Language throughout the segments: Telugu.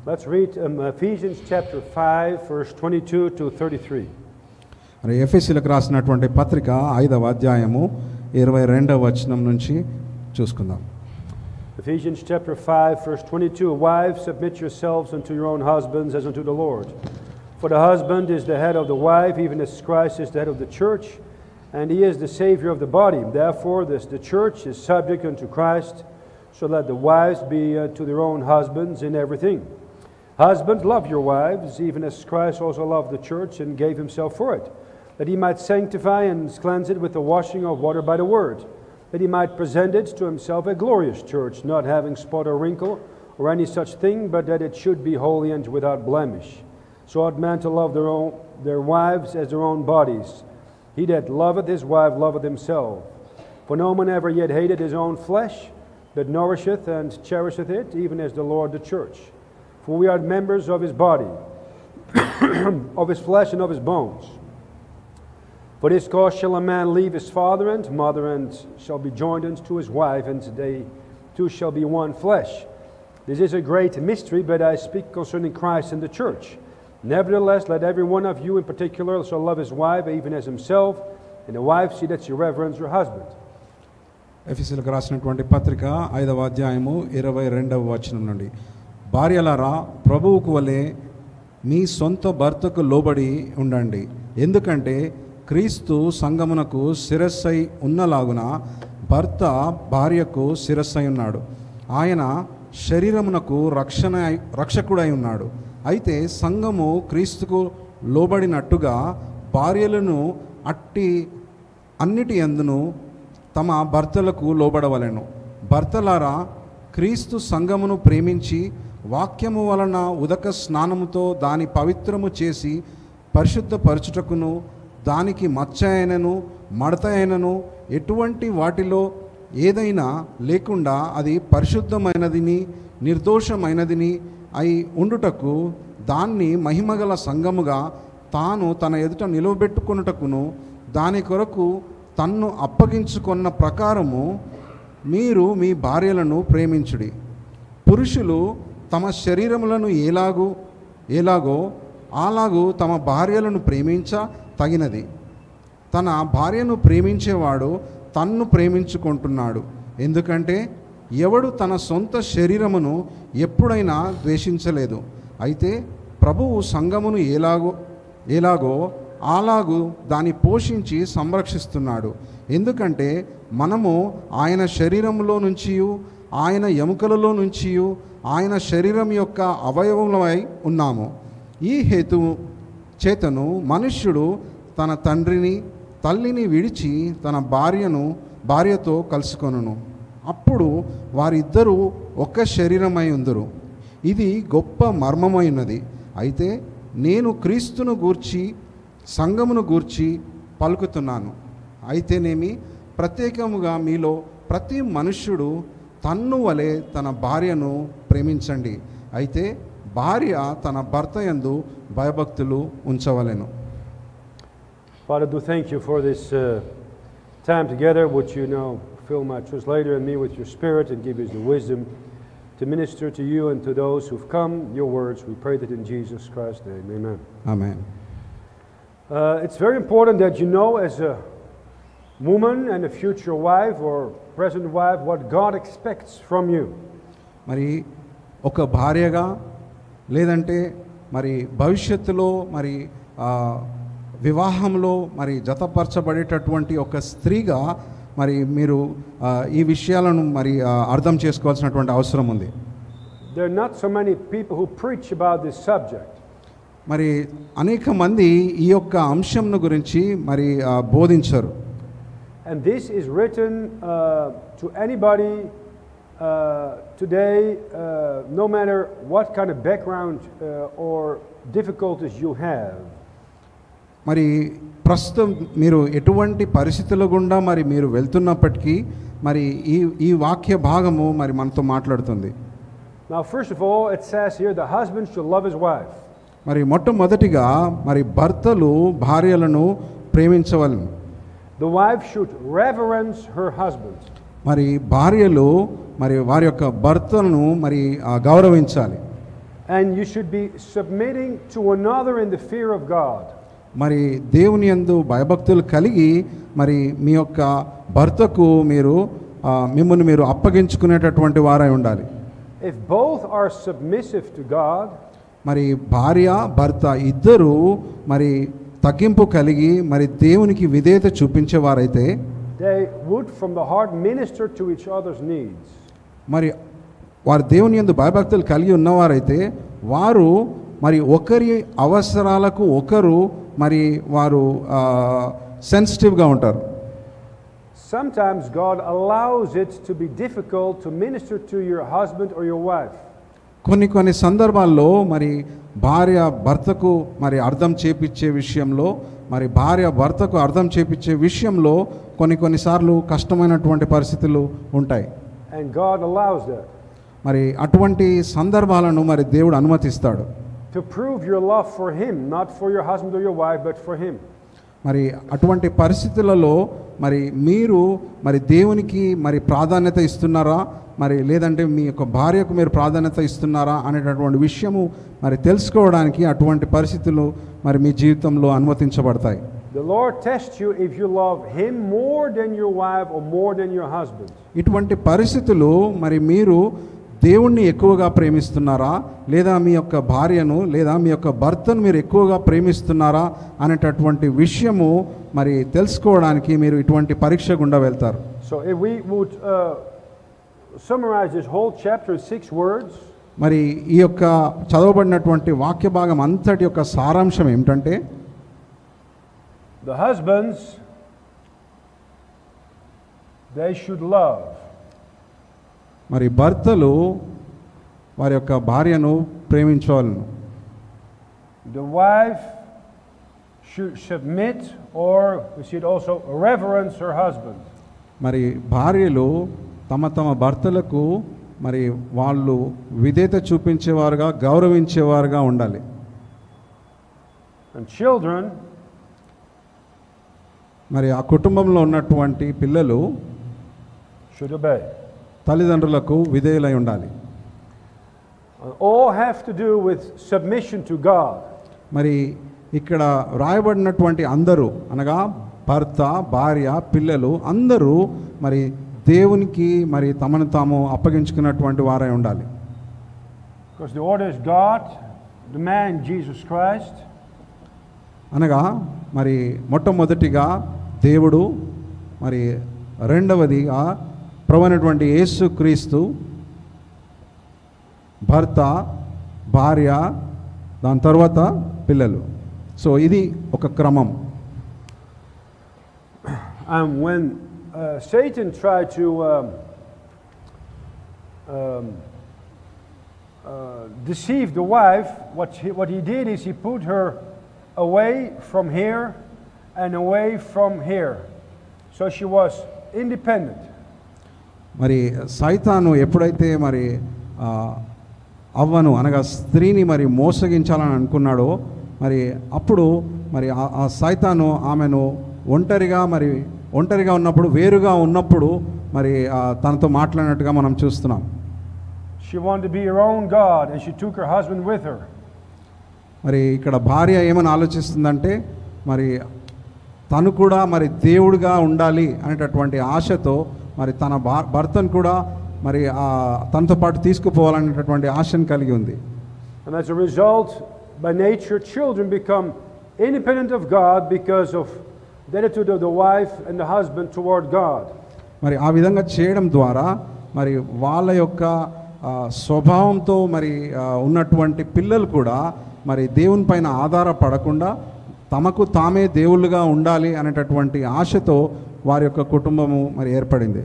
Let's read Ephesians chapter 5, verse 22 to 33. ఎఫెసీయులకు రాసినటువంటి పత్రిక 5వ అధ్యాయము 22వ వచనం నుంచి చూసుకుందాం. Ephesians chapter 5, verse 22. Wives, submit yourselves unto your own husbands as unto the Lord. For the husband is the head of the wife, even as Christ is the head of the church, and he is the Savior of the body. Therefore, the church is subject unto Christ, so let the wives be to their own husbands in everything. Husbands, love your wives, even as Christ also loved the church and gave himself for it, that he might sanctify and cleanse it with the washing of water by the word, that he might present it to himself a glorious church, not having spot or wrinkle or any such thing, but that it should be holy and without blemish. So ought men to love their wives as their own bodies. He that loveth his wife loveth himself. For no man ever yet hated his own flesh, but nourisheth and cherisheth it, even as the Lord the church. For we are members of his body, of his flesh and of his bones. For this cause shall a man leave his father and mother, and shall be joined unto his wife, and they two shall be one flesh. This is a great mystery, but I speak concerning Christ and the church. Nevertheless, let every one of you in particular so love his wife even as himself, and the wife see that she reverence her husband. ఎఫెసీయులకు రాసినటువంటి పత్రిక 5వ అధ్యాయము 22వ వచనం నుండి, భార్యలారా ప్రభువుకు వలె మీ సొంత భర్తకు లోబడి ఉండండి. ఎందుకంటే క్రీస్తు సంఘమునకు శిరస్సై ఉన్నలాగున భర్త భార్యకు శిరస్సై ఉన్నాడు. ఆయన శరీరమునకు రక్షకుడై ఉన్నాడు. అయితే సంఘము క్రీస్తుకు లోబడినట్టుగా భార్యలను అన్నిటి యందును తమ భర్తలకు లోబడవలెను. భర్తలారా క్రీస్తు సంఘమును ప్రేమించి వాక్యము వలన ఉదక స్నానముతో దాని పవిత్రము చేసి పరిశుద్ధపరచుటకును, దానికి మచ్చ అయినను మడత అయినను ఎటువంటి వాటిలో ఏదైనా లేకుండా అది పరిశుద్ధమైనదిని నిర్దోషమైనదిని అయి ఉండుటకు, దాన్ని మహిమగల సంఘముగా తాను తన ఎదుట నిలవబెట్టుకొనుటకును, దాని కొరకు తన్ను అప్పగించుకున్న ప్రకారము మీరు మీ భార్యలను ప్రేమించుడి. పురుషులు తమ శరీరములను ఎలాగో అలాగూ తమ భార్యలను ప్రేమించ తగినది. తన భార్యను ప్రేమించేవాడు తన్ను ప్రేమించుకుంటున్నాడు. ఎందుకంటే ఎవడు తన సొంత శరీరమును ఎప్పుడైనా ద్వేషించలేదు. అయితే ప్రభువు సంఘమును ఎలాగో అలాగూ దాన్ని పోషించి సంరక్షిస్తున్నాడు. ఎందుకంటే మనము ఆయన శరీరములో నుంచి, ఆయన ఎముకలలో నుంచి, ఆయన శరీరం యొక్క అవయవములై ఉన్నాము. ఈ హేతువు చేతను మనుష్యుడు తన తండ్రిని తల్లిని విడిచి తన భార్యతో కలుసుకొనును. అప్పుడు వారిద్దరూ ఒక్క శరీరమై ఉందురు. ఇది గొప్ప మర్మమైనది. అయితే నేను క్రీస్తును గూర్చి సంఘమును గూర్చి పలుకుతున్నాను. అయితేనేమి ప్రత్యేకముగా మీలో ప్రతి మనుష్యుడు తన్ను వలె తన భార్యను ప్రేమించండి. అయితే భార్య తన భర్త యందు భయభక్తులు ఉంచవలెను. Father, do thank you for this time together. Would you now fill my translator and me with your spirit and give us the wisdom to minister to you and to those who've come your words. We pray that in Jesus Christ's name. Amen. Amen. It's very important that you know as a woman and a future wife or present wife what God expects from you. మరి ఒక భార్యగా లేదంటే మరి భవిష్యత్తులో మరి వివాహంలో మరి జతపరచబడేటటువంటి ఒక స్త్రీగా మరి మీరు ఈ విషయాలను మరి అర్థం చేసుకోవాల్సినటువంటి అవసరం ఉంది. There are not so many people who preach about this subject. మరి అనేక మంది ఈ యొక్క అంశంను గురించి మరి బోధించరు. And this is written to anybody today, no matter what kind of background or difficulties you have. మరి ప్రస్తుతం మీరు ఎటువంటి పరిస్థితుల గుండా మరి మీరు వెళ్తున్నప్పటికీ మరి ఈ వాక్య భాగము మరి మనతో మాట్లాడుతుంది. Now first of all it says here the husband should love his wife. మరి మొట్టమొదటిగా మరి భర్తలు భార్యలను ప్రేమించవలెను. The wife should reverence her husband. మరి భార్యలు మరి వారి యొక్క భర్తలను మరి గౌరవించాలి. And you should be submitting to another in the fear of God. మరి దేవుని యందు భయభక్తులు కలిగి మరి మీ యొక్క భర్తకు మీరు మిమ్మల్ని మీరు అప్పగించుకునేటటువంటి వారై ఉండాలి. If both are submissive to God, మరి భార్య భర్త ఇద్దరు మరి తగ్గింపు కలిగి మరి దేవునికి విధేయత చూపించేవారైతే they would from the heart minister to each other's needs. మరి వారు దేవుని యందు భయభక్తులు కలిగి ఉన్నవారైతే వారు మరి ఒకరి అవసరాలకు ఒకరు మరి వారు సెన్సిటివ్గా ఉంటారు. Sometimes God allows it to be difficult to minister to your husband or your wife. కొన్ని సందర్భాల్లో మరి భార్య భర్తకు మరి అర్థం చేపించే విషయంలో మరి భార్య భర్తకు అర్థం చేపించే విషయంలో కొన్నిసార్లు కష్టమైనటువంటి పరిస్థితులు ఉంటాయి. And God allows that. మరి అటువంటి సందర్భాలను మరి దేవుడు అనుమతిస్తాడు. To prove your love for him, not for your husband or your wife, but for him. మరి అటువంటి పరిస్థితులలో మరి మీరు మరి దేవునికి మరి ప్రాధాన్యత ఇస్తున్నారా మరి లేదంటే మీ యొక్క భార్యకు మీరు ప్రాధాన్యత ఇస్తున్నారా అనేటటువంటి విషయము మరి తెలుసుకోవడానికి అటువంటి పరిస్థితులు మరి మీ జీవితంలో అనుమతించబడతాయి. The Lord tests you if you love him more than your wife or more than your husband. ఇటువంటి పరిస్థితులు మరి మీరు దేవుణ్ణి ఎక్కువగా ప్రేమిస్తున్నారా లేదా మీ యొక్క భార్యను లేదా మీ యొక్క భర్తను మీరు ఎక్కువగా ప్రేమిస్తున్నారా అనేటటువంటి విషయము మరి తెలుసుకోవడానికి మీరు ఇటువంటి పరీక్ష గుండా వెళ్తారు. So if we would summarize this whole chapter in 6 words, మరి ఈ యొక్క చదవబడినటువంటి వాక్య భాగం అంతటి యొక్క సారాంశం ఏమిటంటే the husbands, they should love. మరి భర్తలు వారి యొక్క భార్యను ప్రేమించవలను. The wife should submit, or we should also reverence her husband. మరి భార్యలు తమ భర్తలకు మరి వాళ్ళు విధేయత చూపించేవారుగా గౌరవించేవారుగా ఉండాలి. And children, మరి ఆ కుటుంబంలో ఉన్నటువంటి పిల్లలు should obey. తల్లిదండ్రులకు విధేయులై ఉండాలి. All have to do with submission to God. మరి ఇక్కడ రాయబడినటువంటి అందరూ అనగా భర్త భార్య పిల్లలు అందరూ మరి దేవునికి మరి తమను తాము అప్పగించుకున్నటువంటి వారై ఉండాలి. Because the order is God, the man Jesus Christ. అనగా మరి మొట్టమొదటిగా దేవుడు మరి రెండవదిగా ప్రభువైనటువంటి యేసుక్రీస్తు భర్త భార్య దాని తర్వాత పిల్లలు. సో ఇది ఒక క్రమం. When Satan tried to deceive the wife, what he did is he put her away from here and away from here, so she was independent. మరి సైతాను ఎప్పుడైతే మరి అవ్వను అనగా స్త్రీని మరి మోసగించాలని అనుకున్నాడో మరి అప్పుడు మరి ఆ సైతాను ఆమెను ఒంటరిగా ఉన్నప్పుడు వేరుగా ఉన్నప్పుడు మరి తనతో మాట్లాడినట్టుగా మనం చూస్తున్నాం. She wanted to be her own God and she took her husband with her. మరి ఇక్కడ భార్య ఏమని ఆలోచిస్తుందంటే మరి తను కూడా మరి దేవుడిగా ఉండాలి అనేటటువంటి ఆశతో మరి తన భర్తను కూడా మరి తనతో పాటు తీసుకుపోవాలనేటటువంటి ఆశను కలిగి ఉంది. And as a result, by nature, children become independent of God because of the attitude of the wife and the husband toward God. మరి ఆ విధంగా చేయడం ద్వారా మరి వాళ్ళ యొక్క స్వభావంతో మరి ఉన్నటువంటి పిల్లలు కూడా మరి దేవుని పైన ఆధారపడకుండా తమకు తామే దేవుళ్ళుగా ఉండాలి అనేటటువంటి ఆశతో వారి యొక్క కుటుంబము మరి ఏర్పడింది.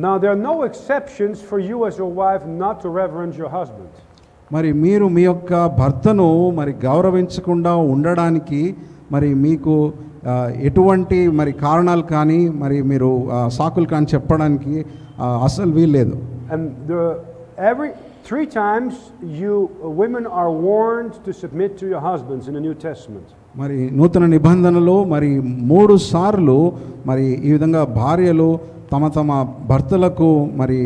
Now there are no exceptions for you as your wife not to reverence your husband. మరి మీరు మీ యొక్క భర్తను మరి గౌరవించకుండా ఉండడానికి మరి మీకు ఎటువంటి మరి కారణాలు కానీ మరి మీరు సాకులు కానీ చెప్పడానికి అసలు వీల్లేదు. And every 3 times you women are warned to submit to your husbands in the New Testament. మరి నూతన నిబంధనలో మరి 3 సార్లు మరి ఈ విధంగా భార్యలు తమ భర్తలకు మరి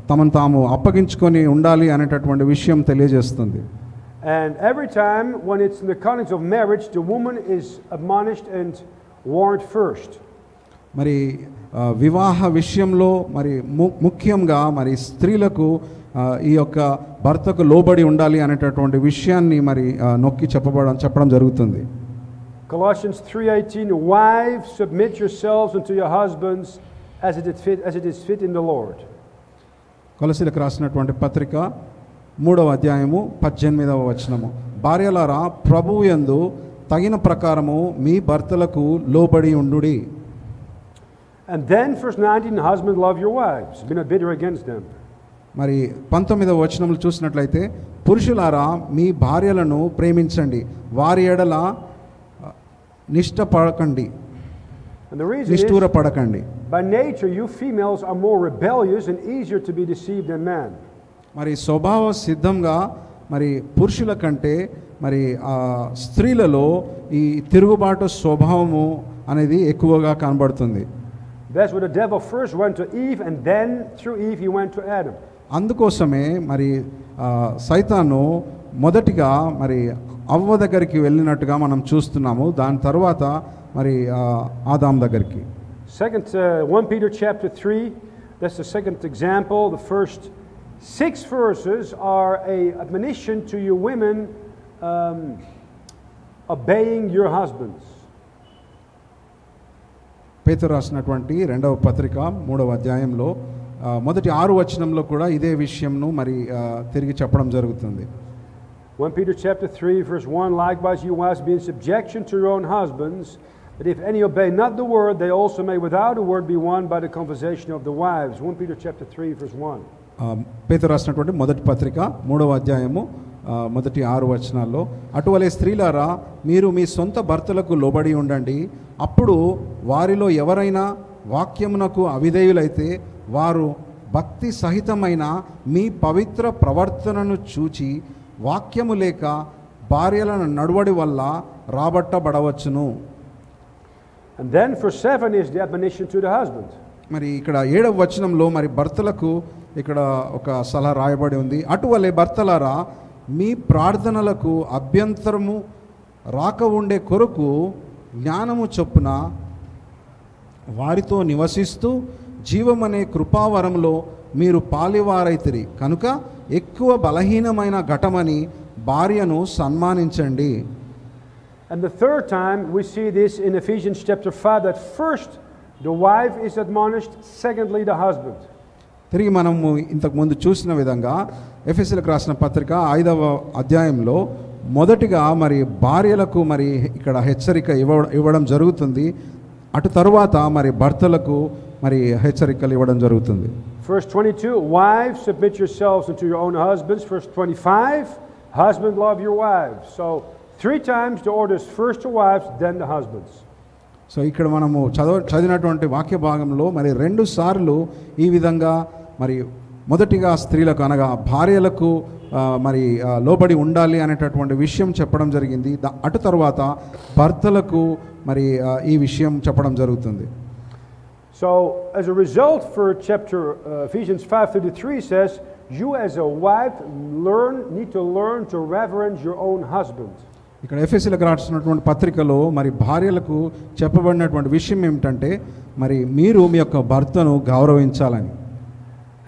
తమను తాము అప్పగించుకొని ఉండాలి అనేటటువంటి విషయం తెలియజేస్తుంది. And every time when it's in the context of marriage, the woman is admonished and warned first. మరి వివాహ విషయంలో మరి ముఖ్యంగా మరి స్త్రీలకు ఈ యొక్క భర్తకు లోబడి ఉండాలి అనేటటువంటి విషయాన్ని మరి నొక్కి చెప్పడం జరుగుతుంది. Colossians 3:18, wives, submit yourselves unto your husbands as it is fit in the Lord. కొలసీలకు రాసినటువంటి పత్రిక 3వ అధ్యాయము 18వ వచనము, భార్యలారా ప్రభువు యందు తగిన ప్రకారము మీ భర్తలకు లోబడి ఉండుడి. And then verse 19, husband, love your wives, be not bitter against them. మరి 19వ వచనములు చూసినట్లయితే, పురుషులారా మీ భార్యలను ప్రేమించండి, వారి ఎడల నిష్ఠపడకండి, నిష్ఠూరపడకండి. By nature you females are more rebellious and easier to be deceived than men. మరి స్వభావ సిద్ధంగా మరి పురుషుల కంటే మరి స్త్రీలలో ఈ తిరుగుబాటు స్వభావము అనేది ఎక్కువగా కనబడుతుంది. That's where the devil first went to Eve, and then through Eve he went to Adam. అందుకోసమే మరి సైతాను మొదటిగా మరి అవ్వ దగ్గరికి వెళ్ళినట్టుగా మనం చూస్తున్నాము, దాని తర్వాత మరి ఆదాం దగ్గరికి. 1 Peter chapter 3, that's the second example. The first 6 verses are a admonition to you women obeying your husbands. పేతురు రాసినటువంటి 2వ పత్రిక 3వ అధ్యాయంలో మొదటి 6 వచనంలో కూడా ఇదే విషయంను మరి తిరిగి చెప్పడం జరుగుతుంది. 1 Peter chapter 3 verse 1, likewise you wives be in subjection to your own husbands, that if any obey not the word, they also may without a word be won by the conversation of the wives. 1 Peter chapter 3 verse 1. పేతురు రాసినటువంటి మొదటి పత్రిక 3వ అధ్యాయము మొదటి 6 వచనాల్లో, అటువలే స్త్రీలారా మీరు మీ సొంత భర్తలకు లోబడి ఉండండి, అప్పుడు వారిలో ఎవరైనా వాక్యమునకు అవిధేయులైతే వారు భక్తి సహితమైన మీ పవిత్ర ప్రవర్తనను చూచి వాక్యము లేక భార్యల నడువడి వల్ల రాబట్టబడవచ్చును. And then verse 7 is the admonition to the husband. మరి ఇక్కడ 7వ వచనంలో మరి భర్తలకు ఇక్కడ ఒక సలహా రాయబడి ఉంది. అటువలే భర్తలారా మీ ప్రార్థనలకు అభ్యంతరము రాక ఉండే కొరకు జ్ఞానము చొప్పున వారితో నివసిస్తూ జీవమనే కృపావరంలో మీరు పాలివారైతిరి కనుక ఎక్కువ బలహీనమైన ఘటమని భార్యను సన్మానించండి. And the third time we see this in Ephesians chapter 5, that first the wife is admonished, secondly the husband. తిరిగి మనము ఇంతకు ముందు చూసిన విధంగా ఎఫెసీయులకు రాసిన పత్రిక 5వ అధ్యాయంలో మొదటిగా మరి భార్యలకు మరి ఇక్కడ హెచ్చరిక ఇవ్వడం జరుగుతుంది, అటు తరువాత మరి భర్తలకు మరి హెచ్చరికలు ఇవ్వడం జరుగుతుంది. Verse 22, wives submit yourselves unto your own husbands. Verse 25, husband love your wives. So 3 times the order is first to wives, then the husbands. So ఇక్కడ మనము చదివినటువంటి వాక్య భాగంలో మరి 2 సార్లు ఈ విధంగా మరి మొదటిగా స్త్రీలకు అనగా భార్యలకు మరి లోబడి ఉండాలి అనేటటువంటి విషయం చెప్పడం జరిగింది, అటు తర్వాత భర్తలకు మరి ఈ విషయం చెప్పడం జరుగుతుంది. So as a result, for chapter Ephesians 5:33 says, you as a wife need to learn to reverence your own husband. ఇక్కడ ఎఫెసీయులకు రాసినటువంటి పత్రికలో మరి భార్యలకు చెప్పబడినటువంటి విషయం ఏమిటంటే మరి మీరు మీ యొక్క భర్తను గౌరవించాలని.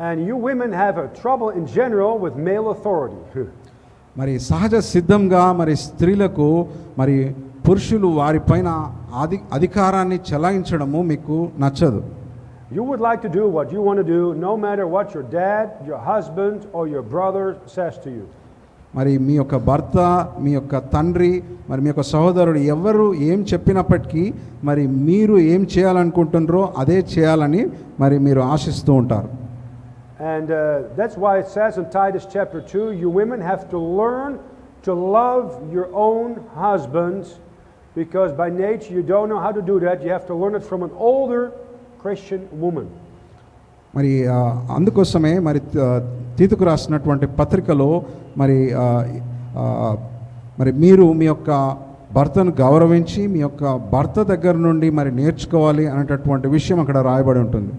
And you women have a trouble in general with male authority. మరి సహజ సిద్ధంగా మరి స్త్రీలకు మరి పురుషులు వారిపైన అధికారాన్ని చెలాయించడము మీకు నచ్చదు. You would like to do what you want to do, no matter what your dad, your husband or your brother says to you. మరి మీ యొక్క భర్త, మీ యొక్క తండ్రి, మరి మీ యొక్క సహోదరుడు ఎవరు ఏం చెప్పినప్పటికీ మరి మీరు ఏం చేయాలనుకుంటున్నారో అదే చేయాలని మరి మీరు ఆశిస్తూ ఉంటారు. And that's why it says in Titus chapter 2, you women have to learn to love your own husbands, because by nature you don't know how to do that. You have to learn it from an older Christian woman. మరి అందుకోసమే మరి తీతుకు రాసినటువంటి పత్రికలో మరి మరి మీరు మీ యొక్క భర్తను గౌరవించి మీ యొక్క భర్త దగ్గర నుండి మరి నేర్చుకోవాలి అనేటటువంటి విషయం అక్కడ రాయబడి ఉంటుంది.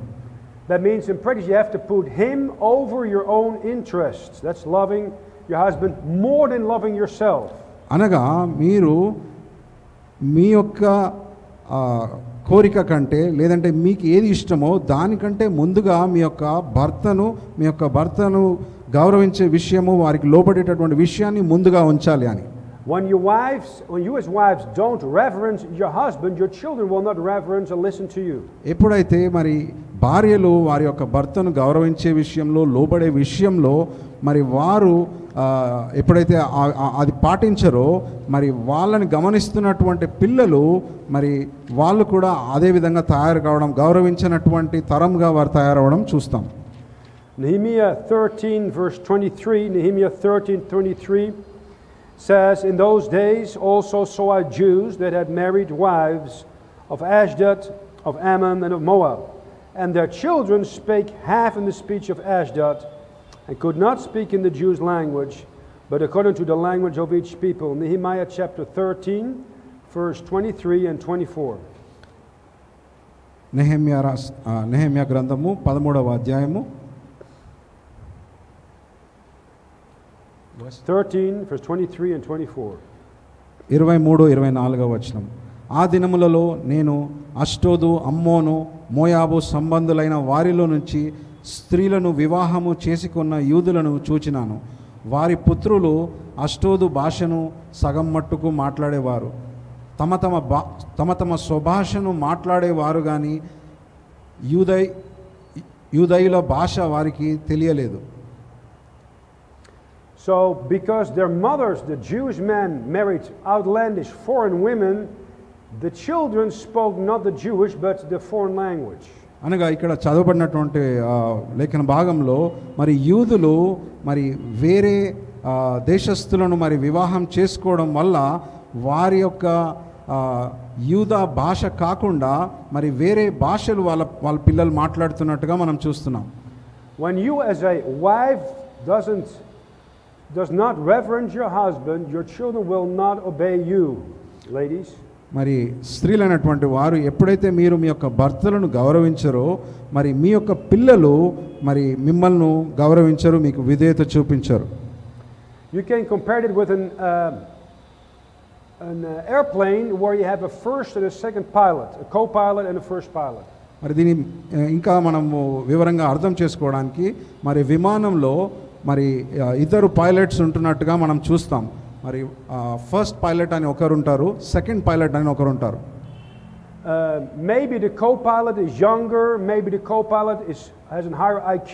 That means in practice you have to put him over your own interests. That's loving your husband more than loving yourself. అనగా మీరు మీ యొక్క కోరిక కంటే లేదంటే మీకు ఏది ఇష్టమో దానికంటే ముందుగా మీ యొక్క భర్తను గౌరవించే విషయము వారికి లోబడేటటువంటి విషయాన్ని ముందుగా ఉంచాలి అని. When you as wives don't reverence your husband, your children will not reverence or listen to you. ఎప్పుడైతే మరి భార్యలు వారి యొక్క భర్తను గౌరవించే విషయంలో లోబడే విషయంలో మరి వారు ఎప్పుడైతే అది పాటించరో మరి వాళ్ళని గమనిస్తున్నటువంటి పిల్లలు మరి వాళ్ళు కూడా అదే విధంగా తయారు కావడం, గౌరవించినటువంటి తరంగా వారు తయారవడం చూస్తాం. Nehemiah 13 verse 23, Nehemiah 13:23 says, "In those days also saw I Jews that had married wives of Ashdod, of Ammon, and of Moab, and their children spake half in the speech of Ashdod, and could not speak in the Jews' language, but according to the language of each people." Nehemiah chapter 13, verse 23 and 24. Nehemiah గ్రంథము 13వ అధ్యాయము 13 verse 23 and 24. 23-24 వచనం. ఆ దినములలో నేను అష్టోదు, అమ్మోను, మోయాబు సంబంధులైన వారిలో నుంచి స్త్రీలను వివాహము చేసుకున్న యూదులను చూచినాను. వారి పుత్రులు అష్టోదు భాషను సగం మట్టుకు మాట్లాడేవారు. తమ తమ స్వభాషను మాట్లాడేవారు కానీ యూదయుల భాష వారికి తెలియలేదు. So, because their mothers, the Jewish men, married outlandish foreign women, the children spoke not the Jewish but the foreign language. అనగా ఇక్కడ చదవబడినటువంటి లేఖన భాగంలో మరి యూదులు మరి వేరే దేశస్థులను మరి వివాహం చేసుకోవడం వల్ల వారి యొక్క యూదా భాష కాకుండా మరి వేరే భాషలు వాళ్ళ పిల్లలు మాట్లాడుతున్నట్టుగా మనం చూస్తున్నాం. When you as a wife does not reverence your husband, your children will not obey you, ladies. మరి స్త్రీలైనటువంటి వారు ఎప్పుడైతే మీరు మీ యొక్క భర్తలను గౌరవించరో మరి మీ యొక్క పిల్లలు మరి మిమ్మల్ని గౌరవించరు, మీకు విధేయత చూపించరు. You can compare it with an airplane where you have a first and a second pilot, a co-pilot and a first pilot. మరి దీన్ని ఇంకా మనము వివరంగా అర్థం చేసుకోవడానికి మరి విమానంలో మరి ఇద్దరు పైలట్స్ ఉంటున్నట్టుగా మనం చూస్తాం. మరి ఫస్ట్ పైలట్ అని ఒకరు ఉంటారు, సెకండ్ పైలట్ అని ఒకరు ఉంటారు. Maybe the co-pilot is younger, maybe the co-pilot has a higher IQ,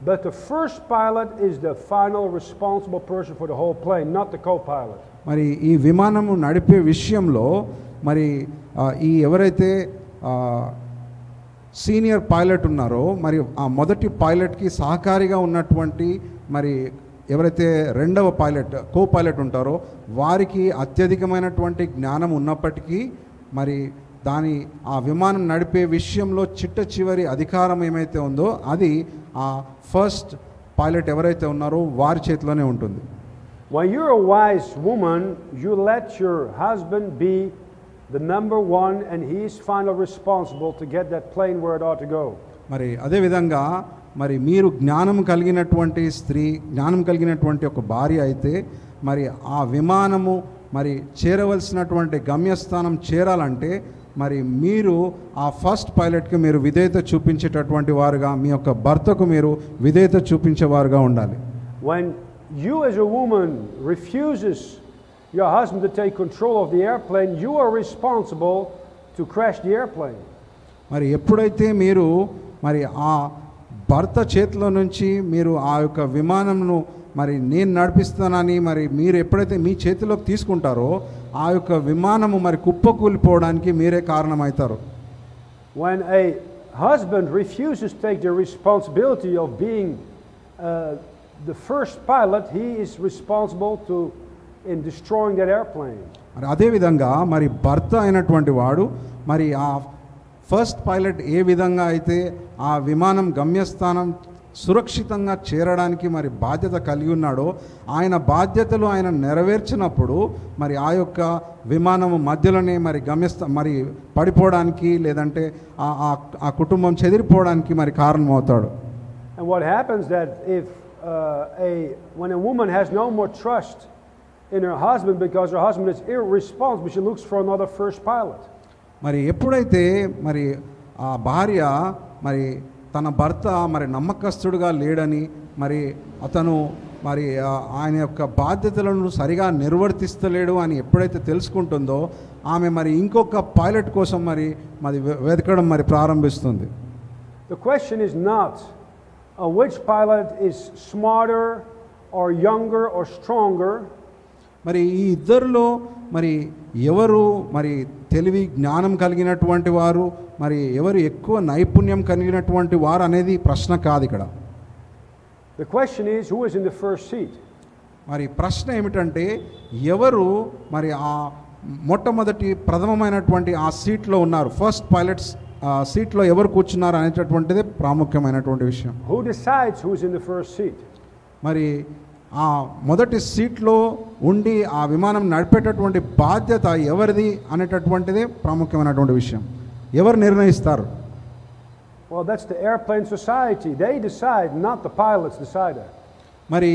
but the first pilot is the final responsible person for the whole plane, not the co-pilot. మరి ఈ విమానము నడిపే విషయంలో మరి ఈ ఎవరైతే సీనియర్ పైలట్ ఉన్నారో మరి ఆ మొదటి పైలట్కి సహకారిగా ఉన్నటువంటి మరి ఎవరైతే రెండవ పైలట్ కో పైలట్ ఉంటారో వారికి అత్యధికమైనటువంటి జ్ఞానం ఉన్నప్పటికీ మరి ఆ విమానం నడిపే విషయంలో చిట్ట చివరి అధికారం ఏమైతే ఉందో అది ఆ ఫస్ట్ పైలట్ ఎవరైతే ఉన్నారో వారి చేతిలోనే ఉంటుంది. When you're a wise woman, you let your husband be the number one and he is finally responsible to get that plane where it ought to go. మరి అదే విధంగా మరి మీరు జ్ఞానం కలిగినటువంటి స్త్రీ, జ్ఞానం కలిగినటువంటి ఒక భార్య అయితే మరి ఆ విమానము మరి చేరవలసినటువంటి గమ్యస్థానం చేరాలంటే మరి మీరు ఆ ఫస్ట్ పైలట్కి మీరు విధేయత చూపించేటటువంటి వారుగా, మీ యొక్క భర్తకు మీరు విధేయత చూపించేవారుగా ఉండాలి. When you as a woman refuses your husband to take control of the airplane, you are responsible to crash the airplane. మరి ఎప్పుడైతే మీరు మరి ఆ భర్త చేతిలో నుంచి మీరు ఆ యొక్క విమానంను మరి నేను నడిపిస్తానని మరి మీరు ఎప్పుడైతే మీ చేతిలోకి తీసుకుంటారో ఆ యొక్క విమానము మరి కుప్పకూలిపోవడానికి మీరే కారణమవుతారు. When a husband refuses to take the responsibility of being the first pilot, he is responsible in destroying that airplane. మరి అదే విధంగా మరి భర్త అయినటువంటి వాడు మరి ఆ ఫస్ట్ పైలట్ ఏ విధంగా అయితే ఆ విమానం గమ్యస్థానం సురక్షితంగా చేరడానికి మరి బాధ్యత కలిగి ఉన్నాడో ఆయన బాధ్యతలు ఆయన నెరవేర్చినప్పుడు మరి ఆ యొక్క విమానము మధ్యలోనే మరి మరి పడిపోవడానికి లేదంటే ఆ కుటుంబం చెదిరిపోవడానికి మరి కారణమవుతాడు. And what happens that if when a woman has no more trust in her husband because her husband is irresponsible, she looks for another first pilot. మరి ఎప్పుడైతే మరి ఆ భార్య మరి తన భర్త మరి నమ్మకస్తుడుగా లేడని మరి అతను మరి ఆయన యొక్క బాధ్యతలను సరిగా నిర్వర్తిస్తలేడు అని ఎప్పుడైతే తెలుసుకుంటుందో ఆమె మరి ఇంకొక పైలట్ కోసం మరి వెతకడం మరి ప్రారంభిస్తుంది. The question is not which pilot is smarter or younger or stronger. మరి ఈ ఇద్దరిలో మరి ఎవరు మరి తెలివి జ్ఞానం కలిగినటువంటి వారు మరి ఎవరు ఎక్కువ నైపుణ్యం కలిగినటువంటి వారు అనేది ప్రశ్న కాదు ఇక్కడ. The question is who is in the first seat. మరి ప్రశ్న ఏమిటంటే ఎవరు మరి ఆ మొట్టమొదటి ప్రథమమైనటువంటి ఆ సీట్లో ఉన్నారు, ఫస్ట్ పైలట్స్ సీట్లో ఎవరు కూర్చున్నారు అనేటటువంటిదే ప్రాముఖ్యమైనటువంటి విషయం. Who decides who is in the first seat? మరి ఆ మొదటి సీట్లో ఉండి ఆ విమానం నడిపేటటువంటి బాధ్యత ఎవరిది అనేటటువంటిదే ప్రాముఖ్యమైనటువంటి విషయం. ఎవరు నిర్ణయిస్తారు? Well, that's the airplane society. They decide, not the pilots decide. మరి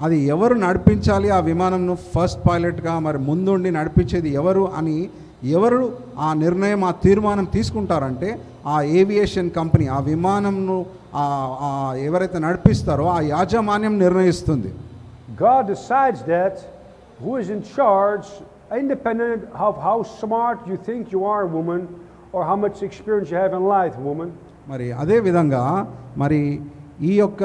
అది ఎవరు నడిపించాలి ఆ విమానంను ఫస్ట్ పైలట్గా మరి ముందుండి నడిపించేది ఎవరు అని ఎవరు ఆ నిర్ణయం ఆ తీర్మానం తీసుకుంటారంటే ఆ ఏవియేషన్ కంపెనీ ఆ విమానంను ఎవరైతే నడిపిస్తారో ఆ యాజమాన్యం నిర్ణయిస్తుంది. God decides that who is in charge, independent of how smart you think you are, woman, or how much experience you have in life, woman. మరి అదే విధంగా మరి ఈ యొక్క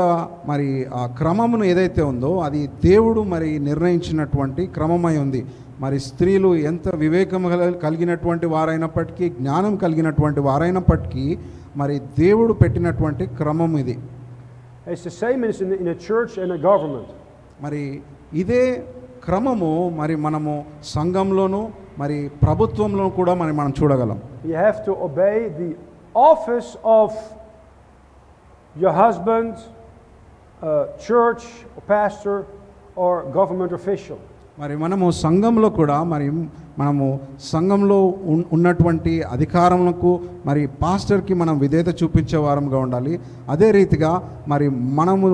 మరి ఆ క్రమమును ఏదైతే ఉందో అది దేవుడు మరి నిర్ణయించినటువంటి క్రమమై ఉంది. మరి స్త్రీలు ఎంత వివేకం కలిగినటువంటి వారైనప్పటికీ జ్ఞానం కలిగినటువంటి వారైనప్పటికీ మరి దేవుడు పెట్టినటువంటి క్రమం ఇది. It's the same as in a church and a government. మరి ఇదే క్రమము మరి మనము సంఘంలోను మరి ప్రభుత్వంలో కూడా మనం చూడగలం. You have to obey the office of your husband, church, or pastor, or government official. మరి మనము సంఘంలో కూడా మనము సంఘంలో ఉన్నటువంటి అధికారములకు మరి పాస్టర్కి మనం విధేయత చూపించే వారంగా ఉండాలి. అదే రీతిగా మరి మనము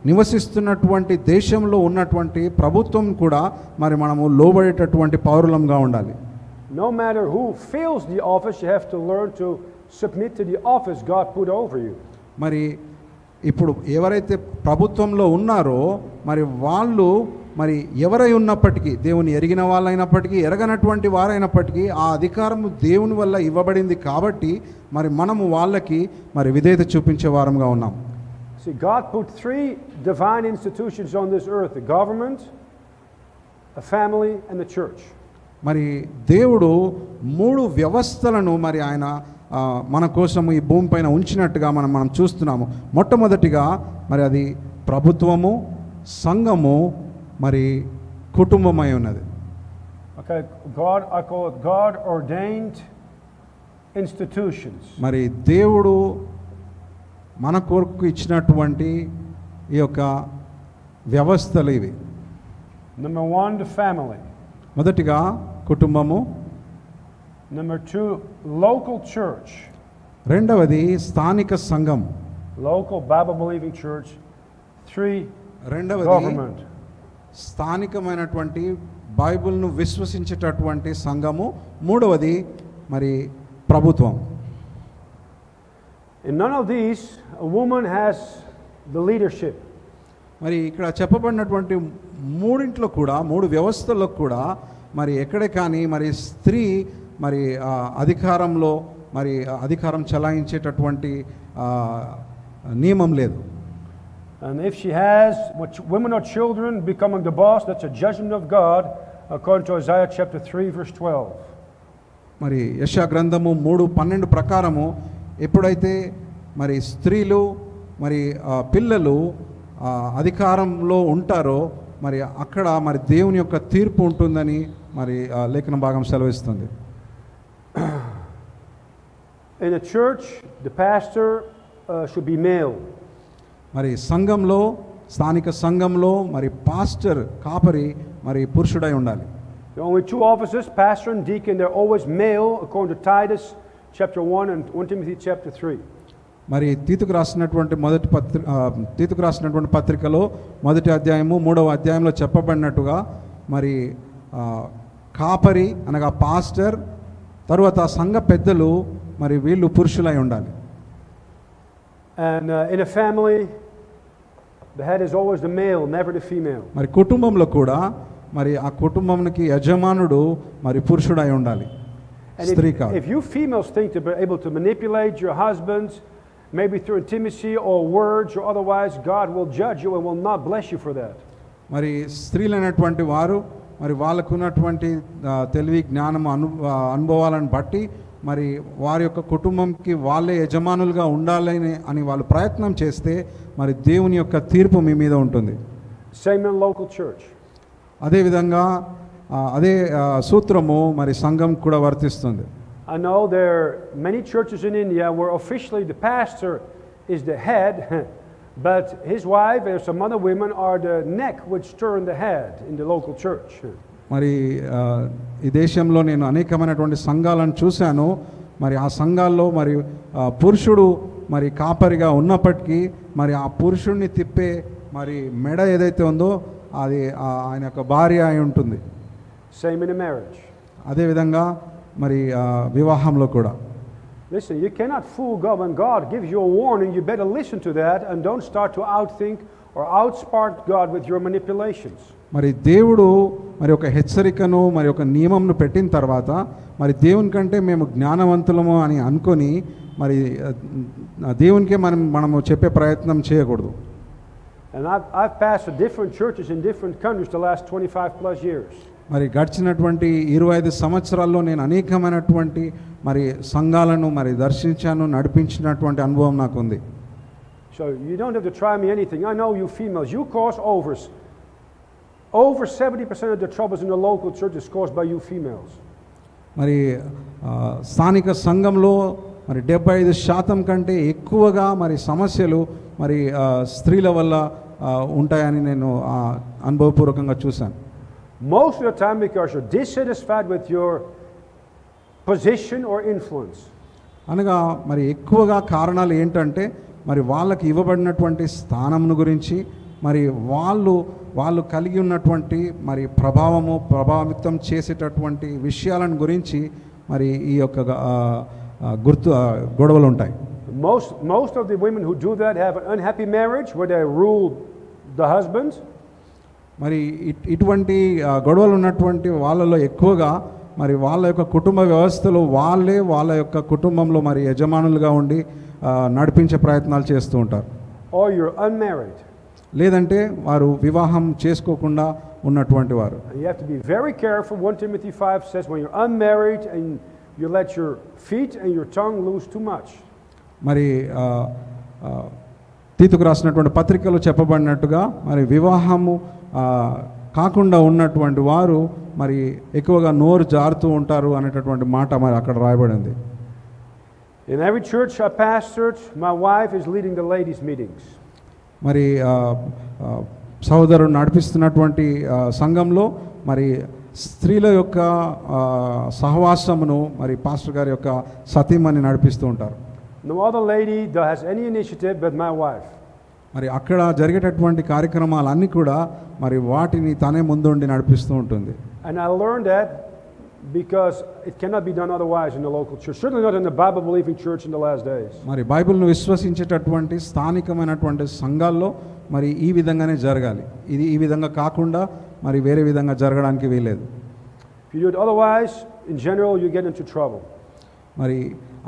నివసిస్తున్నటువంటి దేశంలో ఉన్నటువంటి ప్రభుత్వం కూడా మరి మనము లోబడేటటువంటి పౌరులంగా ఉండాలి. No matter who fills the office, you have to learn to submit to the office God put over you. మరి ఇప్పుడు ఎవరైతే ప్రభుత్వంలో ఉన్నారో మరి వాళ్ళు మరి ఎవరై ఉన్నప్పటికీ దేవుని ఎరిగిన వాళ్ళైనప్పటికీ ఎరగనటువంటి వారైనప్పటికీ ఆ అధికారం దేవుని వల్ల ఇవ్వబడింది కాబట్టి మరి మనము వాళ్ళకి మరి విధేయత చూపించే వారంగా ఉన్నాం. See, God put 3 divine institutions on this earth: the government, a family, and the church. మరి దేవుడు 3 వ్యవస్థలను మరి ఆయన మన కోసం ఈ భూమిపైన ఉంచినట్టుగా మనం చూస్తున్నాము. మొట్టమొదటిగా మరి అది ప్రభుత్వము, సంఘము, మరి కుటుంబమై ఉన్నది. Okay, I call it God ordained institutions. మరి దేవుడు మన కొరకు ఇచ్చినటువంటి ఈ యొక్క వ్యవస్థలు ఇవి. Number 1, the family. మొదటిగా కుటుంబము. Number 2, local church. రెండవది స్థానిక సంఘం. Local Bible believing church. 3, రెండవది government. స్థానికమైనటువంటి బైబిల్ను విశ్వసించేటటువంటి సంఘము. మూడవది మరి ప్రభుత్వం. In none of these a woman has the leadership. మరి ఇక్కడ చెప్పబడినటువంటి మూడింట్లో కూడా 3 వ్యవస్థల్లో కూడా మరి ఎక్కడే కానీ మరి స్త్రీ మరి అధికారంలో మరి అధికారం చలాయించేటటువంటి నియమం లేదు. And if she has women or children becoming the boss, that's a judgment of God according to Isaiah chapter 3 verse 12. మరి యెషయా గ్రంథము 3:12 ప్రకారము ఎప్పుడైతే మరి స్త్రీలు మరి పిల్లలు అధికారంలో ఉంటారో మరి అక్కడ మరి దేవుని యొక్క తీర్పు ఉంటుందని మరి లేఖన భాగం సెలవిస్తుంది. In a church, the pastor should be male. మరి సంఘంలో, స్థానిక సంఘంలో మరి పాస్టర్, కాపరి మరి పురుషుడై ఉండాలి. There are only two offices, pastor and deacon. They're always male, according to Titus chapter 1 and 1 Timothy chapter 3. మరి తీతుకు రాసినటువంటి పత్రికలో మొదటి అధ్యాయము 3వ అధ్యాయంలో చెప్పబడినట్టుగా మరి కాపరి అనగా పాస్టర్, తరువాత సంఘ పెద్దలు మరి వీళ్ళు పురుషులై ఉండాలి. And in a family, the head is always the male, never the female. మరి కుటుంబంలో కూడా మరి ఆ కుటుంబానికి యజమానుడు మరి పురుషుడై ఉండాలి, స్త్రీ కాదు. If you females think to be able to manipulate your husbands, maybe through intimacy or words or otherwise, God will judge you and will not bless you for that. మరి స్త్రీలైనటువంటి వారు మరి వాళ్ళకున్నటువంటి తెలివి, జ్ఞానం, అనుభవాలను బట్టి మరి వారి యొక్క కుటుంబంకి వాళ్ళే యజమానులుగా ఉండాలని అని వాళ్ళు ప్రయత్నం చేస్తే మరి దేవుని యొక్క తీర్పు మీ మీద ఉంటుంది. Same in local church. అదేవిధంగా అదే సూత్రము మరి సంఘం కూడా వర్తిస్తుంది. I know there are many churches in India where officially the pastor is the head, but his wife and some other women are the neck which turn the head in the local church. మరి ఈ దేశంలో నేను అనేకమైనటువంటి సంఘాలను చూశాను. మరి ఆ సంఘాల్లో మరి పురుషుడు మరి కాపరిగా ఉన్నప్పటికీ మరి ఆ పురుషుడిని తిప్పే మరి మెడ ఏదైతే ఉందో అది ఆయన యొక్క భార్య అయి ఉంటుంది. Same in a marriage. అదేవిధంగా మరి వివాహంలో కూడా. Listen, you cannot fool God. When God gives you a warning, you better listen to that and don't start to outthink or outsmart God with your manipulations. మరి దేవుడు మరి ఒక హెచ్చరికను మరి ఒక నియమంను పెట్టిన తర్వాత మరి దేవుని కంటే మేము జ్ఞానవంతులము అని అనుకొని మరి దేవునికే మనము చెప్పే ప్రయత్నం చేయకూడదు. And I've pastored different churches in different countries the last 25 plus years. మరి గడిచినటువంటి 25 సంవత్సరాల్లో నేను అనేకమైనటువంటి మరి సంఘాలను మరి దర్శించాను, నడిపించినటువంటి అనుభవం నాకు ఉంది. So you don't have to try me anything. I know you females, you cause over 70% of the troubles in the local church is caused by you females. మరి స్థానిక సంఘంలో మరి 75% కంటే ఎక్కువగా మరి సమస్యలు మరి స్త్రీల వల్ల ఉంటాయని నేను అనుభవపూర్వకంగా చూశాను. Most of the time because you're dissatisfied with your position or influence. అనగా మరి ఎక్కువగా కారణాలు ఏంటంటే మరి వాళ్ళకి ఇవ్వబడినటువంటి స్థానంను గురించి మరి వాళ్ళు కలిగి ఉన్నటువంటి మరి ప్రభావితం చేసేటటువంటి విషయాలను గురించి మరి ఈ యొక్క గొడవలు ఉంటాయి. Most of the women who do that have an unhappy marriage where they rule the husbands. మరి ఇటువంటి గొడవలు ఉన్నటువంటి వాళ్ళలో ఎక్కువగా మరి వాళ్ళ యొక్క కుటుంబ వ్యవస్థలో వాళ్ళ యొక్క కుటుంబంలో మరి యజమానులుగా ఉండి నడిపించే ప్రయత్నాలు చేస్తూ ఉంటారు. Or you're unmarried. లేదంటే వారు వివాహం చేసుకోకుండా ఉన్నటువంటి వారు. You have to be very careful. 1 Timothy 5 says when you're unmarried and you let your feet and your tongue loose too much. మరి తీతుకు రాసినటువంటి పత్రికలో చెప్పబడినట్టుగా మరి వివాహము కాకుండా ఉన్నటువంటి వారు మరి ఎక్కువగా నోరు జారుతూ ఉంటారు అనేటటువంటి మాట మరి అక్కడ రాయబడింది. In every church I pastored, my wife is leading the ladies meetings. మరి సహోదరుడు నడిపిస్తున్నటువంటి సంఘంలో మరి స్త్రీల యొక్క సహవాసమును మరి పాస్టర్ గారి యొక్క సతీమణి నడిపిస్తూ ఉంటారు. No other lady that has any initiative but my wife. మరి అక్కడ జరిగేటటువంటి కార్యక్రమాలన్నీ కూడా మరి వాటిని తనే ముందుండి నడిపిస్తూ ఉంటుంది. And I learned that because it cannot be done otherwise in the local church. Certainly not in the Bible believing church in the last days. మరి బైబిల్ను విశ్వసించేటటువంటి స్థానికమైనటువంటి సంఘాల్లో మరి ఈ విధంగానే జరగాలి. ఇది ఈ విధంగా కాకుండా మరి వేరే విధంగా జరగడానికి వీలేదు. If you do it otherwise, in general you get into trouble. మరి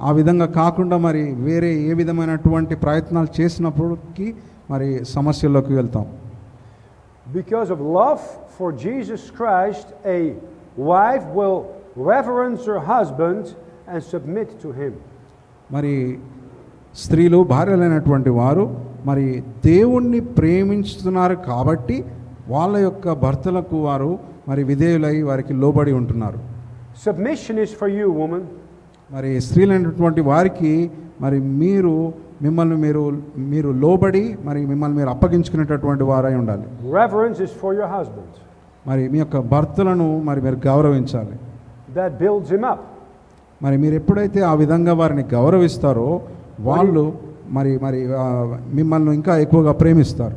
ఆ విధంగా కాకుండా మరి వేరే ఏ విధమైనటువంటి ప్రయత్నాలు చేసినప్పటికీ మరి సమస్యల్లోకి వెళ్తాం. Because of love for Jesus Christ, a wife will reverence her husband and submit to him. మరి స్త్రీలు భార్యలైనటువంటి వారు మరి దేవుణ్ణి ప్రేమించుతున్నారు కాబట్టి వాళ్ళ యొక్క భర్తలకు వారు మరి విధేయులై వారికి లోబడి ఉంటున్నారు. Submission is for you, woman. మరి స్త్రీలైనటువంటి వారికి మరి మీరు మిమ్మల్ని మీరు లోబడి మరి మిమ్మల్ని మీరు అప్పగించుకునేటటువంటి వారై ఉండాలి. Reverence is for your husband. మరి మీ యొక్క భర్తలను మరి మీరు గౌరవించాలి. That builds him up. మరి మీరు ఎప్పుడైతే ఆ విధంగా వారిని గౌరవిస్తారో వాళ్ళు మిమ్మల్ని ఇంకా ఎక్కువగా ప్రేమిస్తారు.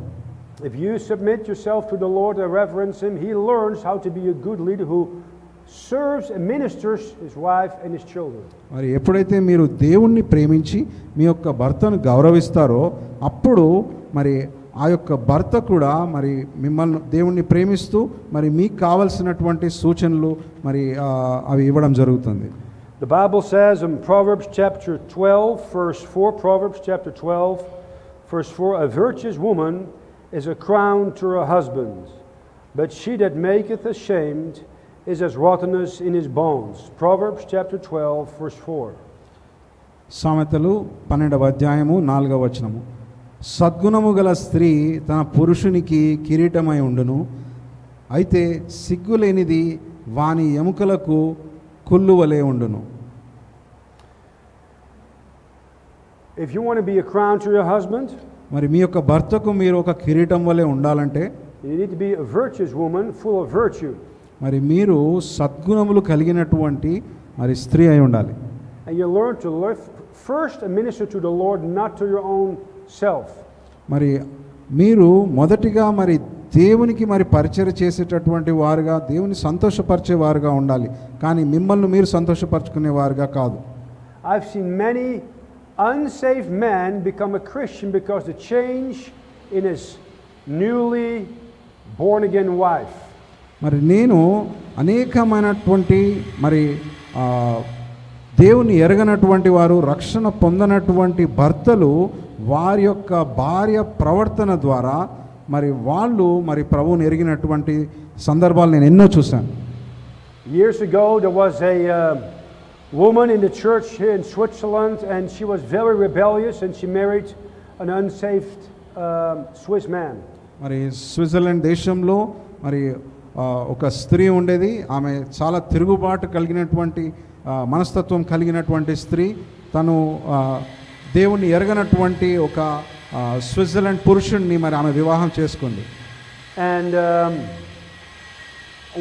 If you submit yourself to the Lord and reverence him, he learns how to be a good leader who serves and ministers his wife and his children. మరి ఎప్పుడైతే మీరు దేవుణ్ణి ప్రేమించి మీ యొక్క భర్తను గౌరవిస్తారో అప్పుడు మరి ఆ యొక్క భర్త కూడా మరి మిమ్మల్ని దేవుణ్ణి ప్రేమిస్తూ మరి మీకు కావాల్సినటువంటి సూచనలు మరి అవి ఇవ్వడం జరుగుతుంది. The Bible says in Proverbs chapter 12 verse 4, Proverbs chapter 12 verse 4, a virtuous woman is a crown to her husband, but she that maketh ashamed is as rottenness in his bones. Proverbs chapter 12 verse 4. సామెతలు 12వ అధ్యాయము 4వ వచనము. సద్గుణము గల స్త్రీ తన పురుషునికి కిరీటమై ఉండును, అయితే సిగ్గులేనిది వాని ఎముకలకు కుల్లువలే ఉండును. If you want to be a crown to your husband, మరి మీ యొక్క భర్తకు మీరు ఒక కిరీటం వలె ఉండాలంటే you need to be a virtuous woman full of virtue. మరి మీరు సద్గుణములు కలిగినటువంటి మరి స్త్రీ అయి ఉండాలి. And you learn to live first and minister to the Lord, not to your own self. మరి మీరు మొదటిగా మరి దేవునికి మరి పరిచర్య చేసేటటువంటి వారుగా దేవుని సంతోషపరిచే వారుగా ఉండాలి, కానీ మిమ్మల్ని మీరు సంతోషపరచుకునే వారుగా కాదు. I've seen many unsaved men become a Christian because the change in his newly born again wife. మరి నేను అనేకమైనటువంటి మరి దేవుని ఎరగనటువంటి వారు రక్షణ పొందనటువంటి భర్తలు వారి యొక్క భార్య ప్రవర్తన ద్వారా మరి వాళ్ళు మరి ప్రభువుని ఎరిగినటువంటి సందర్భాలు నేను ఎన్నో చూశాను. Years ago there was a woman in the church here in Switzerland, and she was very rebellious, and she married an unsaved Swiss man. మరి స్విట్జర్లాండ్ దేశంలో మరి ఒక స్త్రీ ఉండేది. ఆమె చాలా తిరుగుబాటు కలిగినటువంటి మనస్తత్వం కలిగినటువంటి స్త్రీ. తను దేవుణ్ణి ఎరగనటువంటి ఒక స్విట్జర్లాండ్ పురుషుణ్ణి మరి ఆమె వివాహం చేసుకుంది. And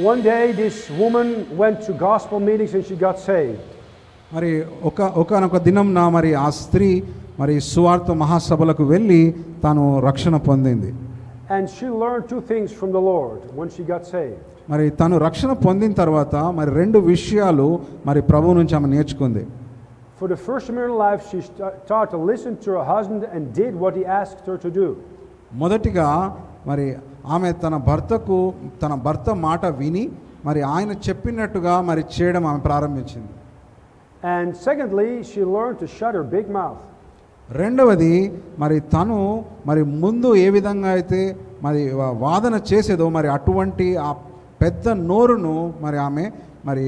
one day this woman went to gospel meetings and she got saved. మరి ఒకనొక దినం మరి ఆ స్త్రీ మరి సువార్త మహాసభలకు వెళ్ళి తాను రక్షణ పొందింది. And she learned two things from the Lord when she got saved. మరి తను రక్షణ పొందిన తర్వాత మరి రెండు విషయాలు మరి ప్రభువు నుంచి ఆమె నేర్చుకుంది. For the first time in her life, she started to listen to her husband and did what he asked her to do. మొదటిగా మరి ఆమె తన భర్త మాట విని మరి ఆయన చెప్పినట్టుగా మరి చేయడం ఆమె ప్రారంభించింది. And secondly, she learned to shut her big mouth. రెండవది మరి తను మరి ముందు ఏ విధంగా అయితే మరి వాదన చేసేదో మరి అటువంటి ఆ పెద్ద నోరును మరి ఆమె మరి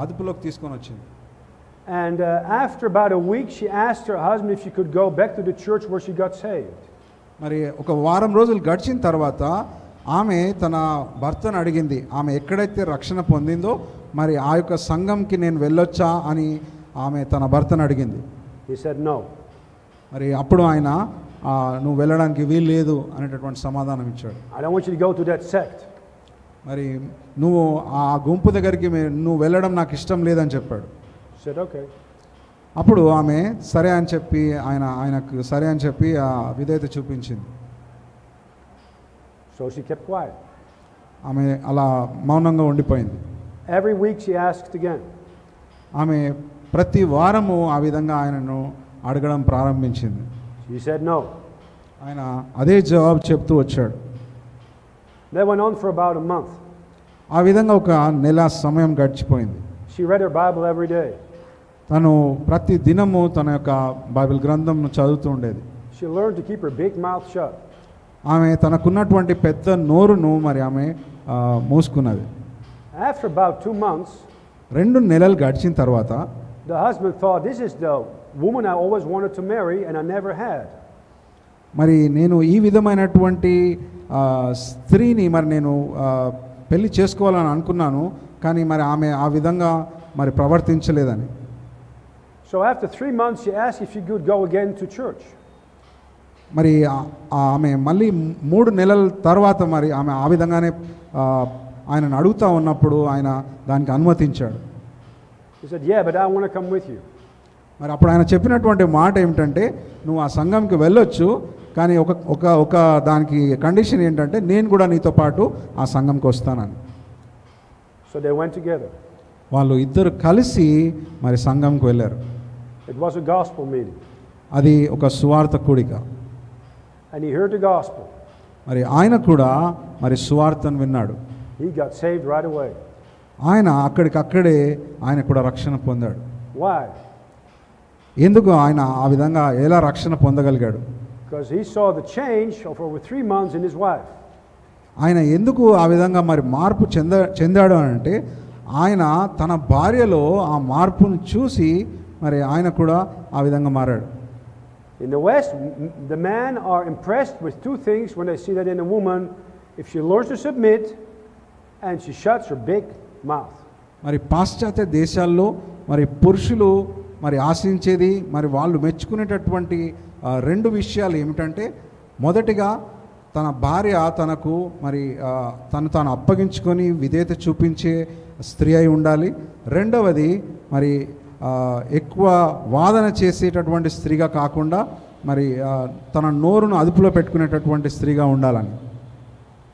అదుపులోకి తీసుకొని వచ్చింది. And after about a week, she asked her husband if she could go back to the church where she got saved. మరి ఒక వారం రోజులు గడిచిన తర్వాత ఆమె తన భర్తను అడిగింది, ఆమె ఎక్కడైతే రక్షణ పొందిందో మరి ఆ యొక్క సంఘంకి నేను వెళ్ళొచ్చా అని ఆమె తన భర్తను అడిగింది. He said no. మరి అప్పుడు ఆయన నువ్వు వెళ్ళడానికి వీలు లేదు అనేటటువంటి సమాధానం ఇచ్చాడు. I don't want you to go to that sect. మరి నువ్వు ఆ గుంపు దగ్గరికి నువ్వు వెళ్ళడం నాకు ఇష్టం లేదని చెప్పాడు. Said okay. అప్పుడు ఆమె సరే అని చెప్పి ఆయనకు సరే అని చెప్పి ఆ విధేయత చూపించింది. So she kept quiet. ఆమె అలా మౌనంగా ఉండిపోయింది. Every week she asked again. ఆమె ప్రతి వారము ఆ విధంగా ఆయనను అడగడం ప్రారంభించింది. He said no. ఆయన అదే జవాబు చెప్తూ వచ్చాడు. That went on for about a month. ఆ విధంగా ఒక నెల సమయం గడిచిపోయింది. She read her Bible every day. తను ప్రతి దినము తన యొక్క బైబిల్ గ్రంథంను చదువుతూ ఉండేది. She learned to keep her big mouth shut. ఆమె తనకున్నటువంటి పెద్ద నోరును మరి ఆమె మూసుకున్నది. After about 2 months, 2 నెలలు గడిచిన తర్వాత the husband thought, this is the woman I always wanted to marry and I never had. మరి నేను ఈ విధమైనటువంటి స్త్రీని మరి నేను పెళ్లి చేసుకోవాలని అనుకున్నాను, కానీ మరి ఆమె ఆ విధంగా మరి ప్రవర్తించలేదని. So after 3 months she asked if she could go again to church. మరి ఆమె మళ్ళీ 3 నెలల తర్వాత మరి ఆమె ఆ విధంగానే ఆయనను అడుగుతూ ఉన్నప్పుడు ఆయన దానికి అనుమతించాడు. He said, "Yeah, but I want to come with you." మరి అప్పుడు ఆయన చెప్పినటువంటి మాట ఏమిటంటే, నువ్వు ఆ సంఘంకి వెళ్ళొచ్చు, కానీ ఒక దానికి కండిషన్ ఏంటంటే నేను కూడా నీతో పాటు ఆ సంఘంకి వస్తానని. So they went together. వాళ్ళు ఇద్దరు కలిసి మరి సంఘంకి వెళ్ళారు. It was a gospel meeting. అది ఒక సువార్త కూడిక. And he heard the gospel. మరి ఆయన కూడా మరి సువార్తను విన్నాడు. He got saved right away. ఆయన అక్కడికక్కడే ఆయన కూడా రక్షణ పొందాడు. Why? ఎందుకు ఆయన ఆ విధంగా ఎలా రక్షణ పొందగలిగాడు? Because he saw the change of over 3 months in his wife. ఆయన ఎందుకు ఆ విధంగా మరి మార్పు చెందాడు అంటే ఆయన తన భార్యలో ఆ మార్పును చూసి మరి ఆయన కూడా ఆ విధంగా మారాడు. In the West, the men are impressed with 2 things when they see that in a woman: if she learns to submit and she shuts her big mouth. మరి పాశ్చాత్య దేశాల్లో మరి పురుషులు మరి ఆశించేది మరి వాళ్ళు మెచ్చుకునేటటువంటి 2 విషయాలు ఏమిటంటే, మొదటిగా తన భార్య తనకు మరి తాను అప్పగించుకొని విధేయత చూపించే స్త్రీ అయి ఉండాలి. రెండవది మరి ఎక్కువ వాదన చేసేటటువంటి స్త్రీగా కాకుండా మరి తన నోరును అదుపులో పెట్టుకునేటటువంటి స్త్రీగా ఉండాలని.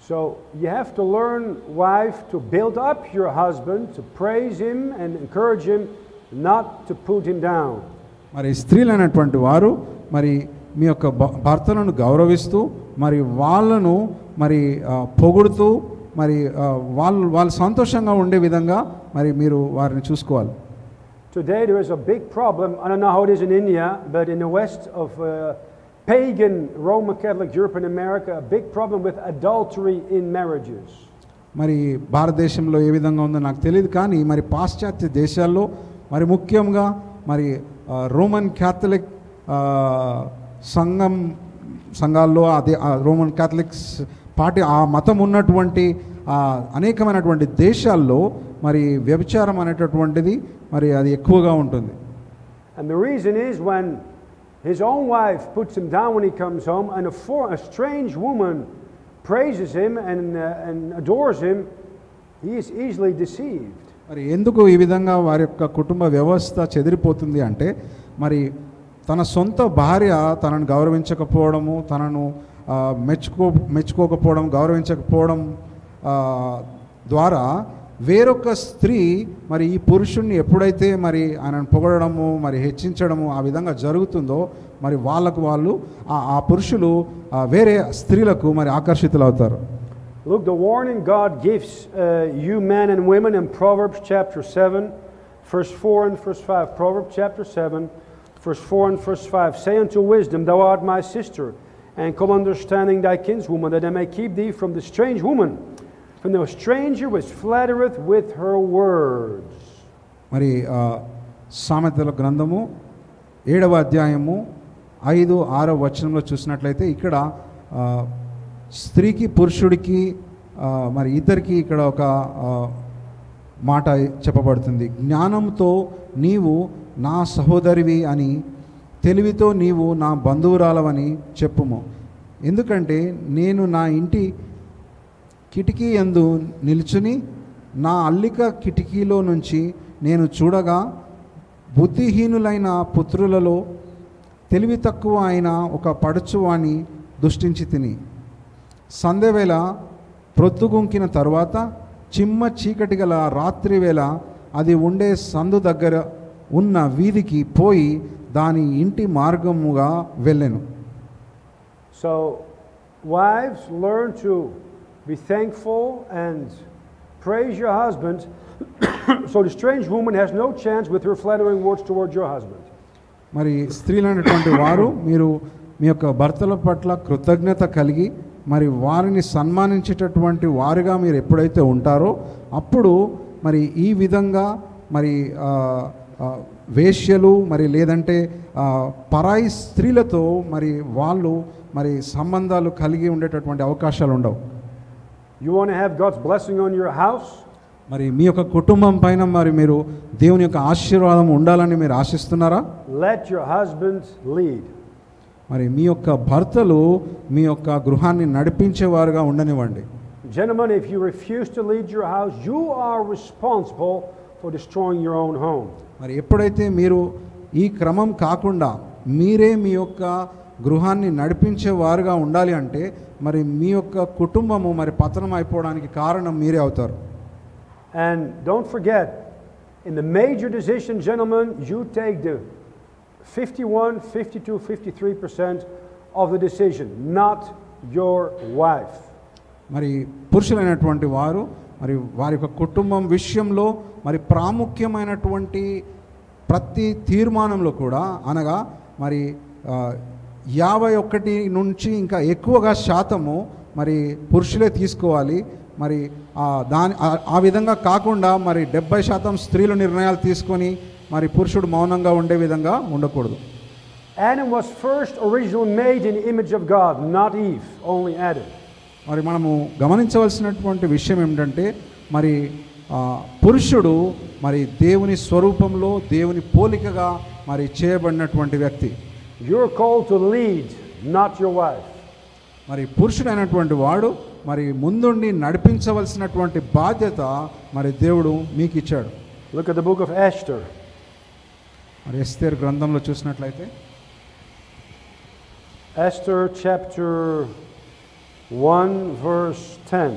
So you have to learn, wife, to build up your husband, to praise him and encourage him, not to put him down. మరి స్త్రీలైనటువంటి వారు మరి మీ యొక్క భర్తలను గౌరవిస్తూ మరి వాళ్ళను మరి పొగుడుతూ మరి వాళ్ళు సంతోషంగా ఉండే విధంగా మరి మీరు వారిని చూసుకోవాలి. Today there is a big problem. I don't know how it is in India, but in the west of pagan Roman Catholic Europe and America, a big problem with adultery in marriages. మరి భారతదేశంలో ఏ విధంగా ఉందో నాకు తెలియదు, కానీ మరి పాశ్చాత్య దేశాల్లో మరి ముఖ్యంగా మరి రోమన్ క్యాథలిక్ సంఘాల్లో అదే రోమన్ క్యాథలిక్స్ పార్టీ ఆ మతం ఉన్నటువంటి అనేకమైనటువంటి దేశాల్లో మరి వ్యభిచారం అనేటటువంటిది మరి అది ఎక్కువగా ఉంటుంది. And the reason is when his own wife puts him down when he comes home and a strange woman praises him and adores him, he is easily deceived. మరి ఎందుకు ఈ విధంగా వారి యొక్క కుటుంబ వ్యవస్థ చెదిరిపోతుంది అంటే, మరి తన సొంత భార్య తనను గౌరవించకపోవడము, తనను మెచ్చుకోకపోవడం, గౌరవించకపోవడం ద్వారా వేరొక స్త్రీ మరి ఈ పురుషుణ్ణి ఎప్పుడైతే మరి ఆయనను పొగడము మరి హెచ్చించడము ఆ విధంగా జరుగుతుందో మరి వాళ్ళు ఆ పురుషులు వేరే స్త్రీలకు మరి ఆకర్షితులవుతారు. Look, the warning God gives you men and women in Proverbs chapter 7, verse 4 and verse 5. Proverbs chapter 7, verse 4 and verse 5. Say unto wisdom, thou art my sister, and come understanding thy kinswoman, that I may keep thee from the strange woman, from the stranger which flattereth with her words. మరి సామెతల గ్రంథము 7వ అధ్యాయము 5, 6వ వచనంలో చూసినట్లయితే ఇక్కడ స్త్రీకి పురుషుడికి మరి ఇద్దరికి ఇక్కడ ఒక మాట చెప్పబడుతుంది. జ్ఞానంతో నీవు నా సహోదరివి అని, తెలివితో నీవు నా బంధువురాలవని చెప్పుము. ఎందుకంటే నేను నా ఇంటి కిటికీ యందు నిల్చుని నా అల్లిక కిటికీలో నుంచి నేను చూడగా బుద్ధిహీనులైన పుత్రులలో తెలివి తక్కువ అయిన ఒక పడుచువాని దృష్టించి తిని, సంధ్యవేళ ప్రొద్దుగుంకిన తరువాత చిమ్మ చీకటి గల రాత్రి వేళ అది ఉండే సందు దగ్గర ఉన్న వీధికి పోయి దాని ఇంటి మార్గముగా వెళ్ళెను. So wives, learn to be thankful and praise your husband so the strange woman has no chance with her flattering words towards your husband. మరి స్త్రీలైనటువంటి వారు మీరు మీ యొక్క భర్తల పట్ల కృతజ్ఞత కలిగి మరి వారిని సన్మానించేటటువంటి వారుగా మీరు ఎప్పుడైతే ఉంటారో అప్పుడు మరి ఈ విధంగా మరి వేశ్యలు మరి లేదంటే పరాయి స్త్రీలతో మరి వాళ్ళు మరి సంబంధాలు కలిగి ఉండేటటువంటి అవకాశాలు ఉండవు. You want to have God's blessing on your house? మరి మీ యొక్క కుటుంబం పైన మరి మీరు దేవుని యొక్క ఆశీర్వాదం ఉండాలని మీరు ఆశిస్తున్నారా? Let your husband lead. మరి మీ యొక్క భర్తలు మీ యొక్క గృహాన్ని నడిపించేవారుగా ఉండనివ్వండి. Gentlemen, if you refuse to lead your house, you are responsible for destroying your own home. మరి ఎప్పుడైతే మీరు ఈ క్రమం కాకుండా మీరే మీ యొక్క గృహాన్ని నడిపించేవారుగా ఉండాలి అంటే మరి మీ యొక్క కుటుంబము మరి పతనం అయిపోవడానికి కారణం మీరే అవుతారు. And don't forget, in the major decision, gentlemen, you take the 51, 52, 53% of the decision, not your wife. మరి పురుషులైనటువంటి వారు మరి వారి యొక్క కుటుంబం విషయంలో మరి ప్రాముఖ్యమైనటువంటి ప్రతి తీర్మానంలో కూడా అనగా మరి 51 నుంచి ఇంకా ఎక్కువగా శాతము మరి పురుషులే తీసుకోవాలి. మరి ఆ విధంగా కాకుండా మరి 70% స్త్రీలు నిర్ణయాలు తీసుకొని మరి పురుషుడు మౌనంగా ఉండే విధంగా ఉండకూడదు. Adam was first originally made in the image of God, not Eve, only Adam. మరి మనము గమనించవలసినటువంటి విషయం ఏమిటంటే మరి పురుషుడు మరి దేవుని స్వరూపంలో దేవుని పోలికగా మరి చేయబడినటువంటి వ్యక్తి. You're called to lead, not your wife. మరి పురుషుడైనటువంటి వాడు మరి ముందుండి నడిపించవలసినటువంటి బాధ్యత మరి దేవుడు మీకు ఇచ్చాడు. Look at the book of Esther. మరి ఎస్తేరు గ్రంథంలో చూసినట్లయితే Esther chapter 1 verse 10.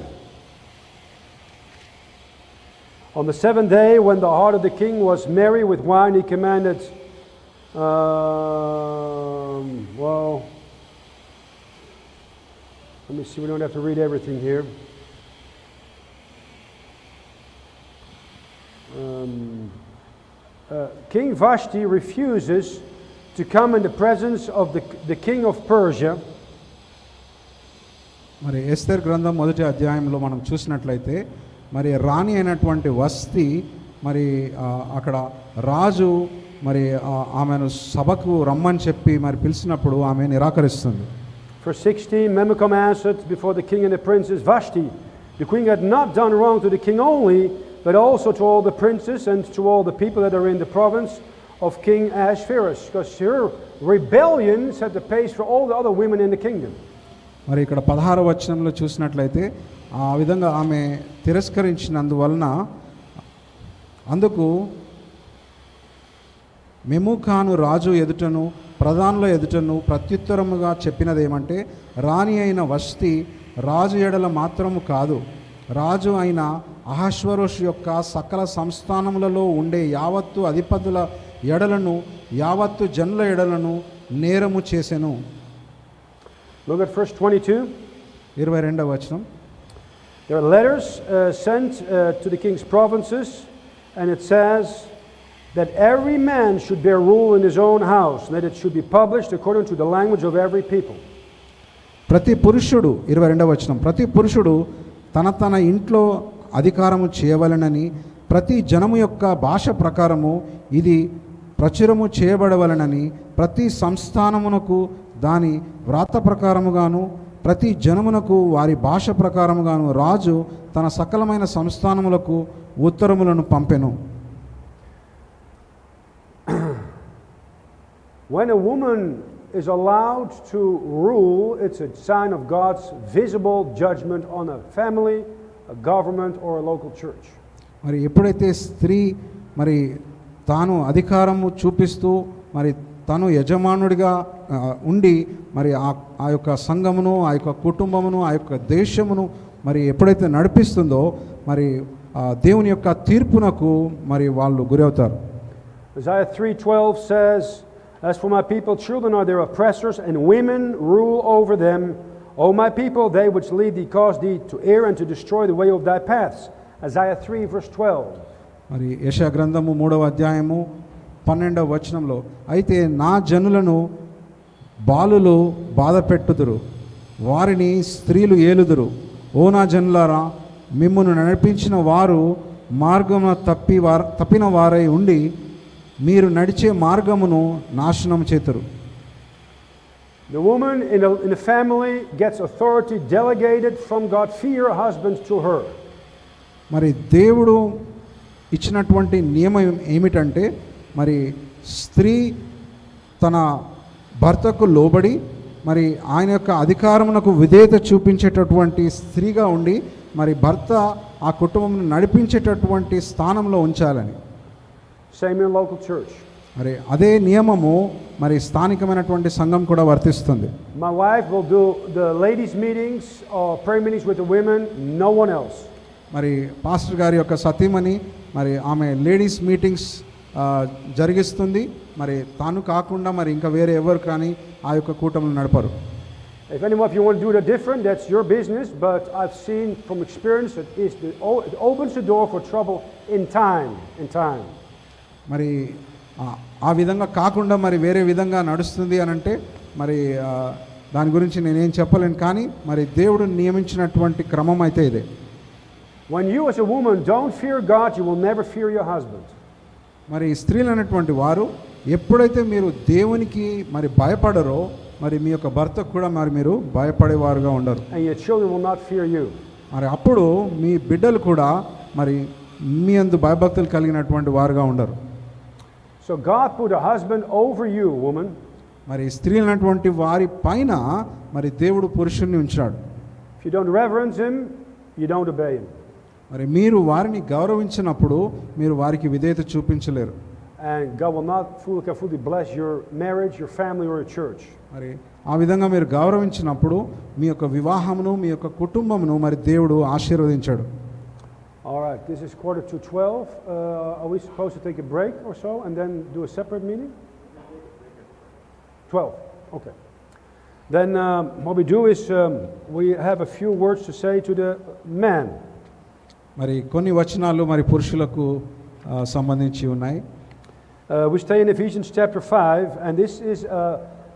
On the 7th day, when the heart of the king was merry with wine, he commanded, let me see, we don't have to read everything here. King Vashti refuses to come in the presence of the king of Persia. మరి ఎస్తేర్ గ్రంథం 1వ అధ్యాయంలో మనం చూసినట్లయితే మరి రాణి అయినటువంటి వస్తి మరి అక్కడ రాజు మరి ఆమెను సభకు రమ్మని చెప్పి మరి పిలిచినప్పుడు ఆమె నిరాకరిస్తుంది. Verse 16, Memucan answered before the king and the princes, Vashti, the queen had not done wrong to the king only, but also to all the princes and to all the people that are in the province of King Ahasuerus, because her rebellion set the pace for all the other women in the kingdom. మరి ఇక్కడ 16వ వచనంలో చూసినట్లయితే ఆ విధంగా ఆమె తిరస్కరించినందువలన అందుకు మెముకాను రాజు ఎదుటను ప్రధానుల ఎదుటను ప్రత్యుత్తరముగా చెప్పినది ఏమంటే, రాణి అయిన వస్తి రాజు ఎడల మాత్రము కాదు, రాజు అయిన అహష్వరోషు యొక్క సకల సంస్థానములలో ఉండే యావత్తు అధిపతుల ఎడలను యావత్తు జనుల ఎడలను నేరము చేసెను. Look at verse 22. 22వ వచనం. There are letters sent to the king's provinces, and it says that every man should bear rule in his own house, and that it should be published according to the language of every people. ప్రతి పురుషుడు 22వ వచనం, ప్రతి పురుషుడు తన ఇంట్లో అధికారము చేయవలెనని ప్రతి జనము యొక్క భాష ప్రకారము ఇది ప్రచురము చేయబడవలెనని ప్రతి సంస్థానమునకు దాని వ్రాత ప్రకారముగాను ప్రతి జనమునకు వారి భాష ప్రకారముగాను రాజు తన సకలమైన సంస్థానములకు ఉత్తరములను పంపెను. When a woman is allowed to rule, it's a sign of God's visible judgment on a family, a government, or a local church. మరి ఎప్పుడైతే స్త్రీ మరి తాను అధికారము చూపిస్తూ మరి తను యజమానుడిగా ఉండి మరి ఆ యొక్క సంఘమును ఆ యొక్క కుటుంబమును ఆ యొక్క దేశమును మరి ఎప్పుడైతే నడిపిస్తుందో మరి దేవుని యొక్క తీర్పునకు మరి వాళ్ళు గురవుతారు. Isaiah 3:12 says, "As for my people, children are their oppressors, and women rule over them. O my people, they which lead thee cause thee to err and to destroy the way of thy paths." Isaiah 3 verse 12. మరి యెషయా గ్రంథము 3వ అధ్యాయము 12వ వచనంలో, అయితే నా జనులను బాలులు బాధ పెట్టుదురు, వారిని స్త్రీలు ఏలుదురు. ఓ నా జనులారా, మిమ్మును నడిపించిన వారు మార్గమున తప్పిన వారై ఉండి మీరు నడిచే మార్గమును నాశనం చేతురు. The woman in the family gets authority delegated from God. Fear husbands to her. మరి దేవుడు ఇచ్చినటువంటి నియమం ఏమిటంటే మరి స్త్రీ తన భర్తకు లోబడి మరి ఆయన యొక్క అధికారమునకు విధేయత చూపించేటటువంటి స్త్రీగా ఉండి మరి భర్త ఆ కుటుంబంను నడిపించేటటువంటి స్థానంలో ఉంచాలని. Same in local church. మరి అదే నియమము మరి స్థానికమైనటువంటి సంఘం కూడా వర్తిస్తుంది. My wife will do the ladies meetings or prayer meetings with the women, no one else. మరి పాస్టర్ గారి యొక్క సతీమణి మరి ఆమె లేడీస్ మీటింగ్స్ జరిగిస్తుంది. మరి తాను కాకుండా మరి ఇంకా వేరే ఎవరు కానీ ఆ యొక్క కూటములు నడపరు. If anyone of you want to do it different, that's your business, but I've seen from experience that it opens the door for trouble in time. మరి ఆ విధంగా కాకుండా మరి వేరే విధంగా నడుస్తుంది అని అంటే మరి దాని గురించి నేనేం చెప్పలేను. కానీ మరి దేవుడు నియమించినటువంటి క్రమం అయితే ఇదే. When you as a woman don't fear God, you will never fear your husband. మరి స్త్రీలు అనేటువంటి వారు ఎప్పుడైతే మీరు దేవునికి మరి భయపడరో మరి మీ యొక్క భర్తకు కూడా మరి మీరు భయపడేవారుగా ఉండరు. And your children will not fear you. మరి అప్పుడు మీ బిడ్డలు కూడా మరి మీ యందు భయభక్తులు కలిగినటువంటి వారుగా ఉండరు. So God put a husband over you, woman. మరి స్త్రీలు అనేటువంటి వారి పైన మరి దేవుడు పురుషుణ్ణి ఉంచాడు. If you don't reverence him, you don't obey him. మరి మీరు వారిని గౌరవించినప్పుడు మీరు వారికి విధేయత చూపించలేరు. And God will not fully bless your marriage, your family, or your church. మరి ఆ విధంగా మీరు గౌరవించినప్పుడు మీ యొక్క వివాహమును మీ యొక్క కుటుంబమును మరి దేవుడు ఆశీర్వదించాడు. All right, this is 11:45. Are we supposed to take a break or so and then do a separate meeting? 12. Okay. Then what we do is we have a few words to say to the men. మరి కొన్ని వచనాలు మరి పురుషులకు సంబంధించి ఉన్నాయి. We stay in Ephesians chapter 5, and this is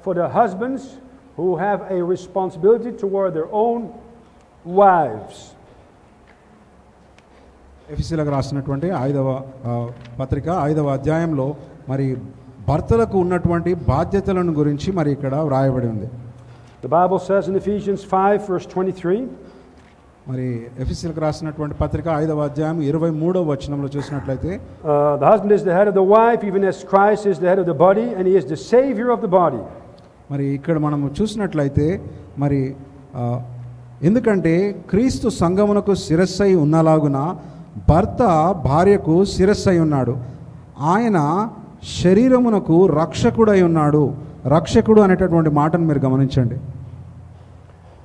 for the husbands who have a responsibility toward their own wives. ఎఫెసీయులకు రాసినటువంటి 5వ పత్రిక 5వ అధ్యాయంలో మరి భర్తలకు ఉన్నటువంటి బాధ్యతలను గురించి మరి ఇక్కడ వ్రాయబడి ఉంది. The Bible says in Ephesians 5 verse 23. మరి ఎఫెసీయులకు రాసినటువంటి పత్రిక 5వ అధ్యాయం 23వ వచనంలో చూసినట్లయితే the husband is the head of the wife, even as Christ is the head of the body, and he is the savior of the body. మరి ఇక్కడ మనము చూసినట్లయితే మరి ఎందుకంటే క్రీస్తు సంఘమునకు శిరస్సై ఉన్నలాగున భర్త భార్యకు శిరస్సై ఉన్నాడు. ఆయన శరీరమునకు రక్షకుడై ఉన్నాడు. రక్షకుడు అనేటటువంటి మాటను మీరు గమనించండి.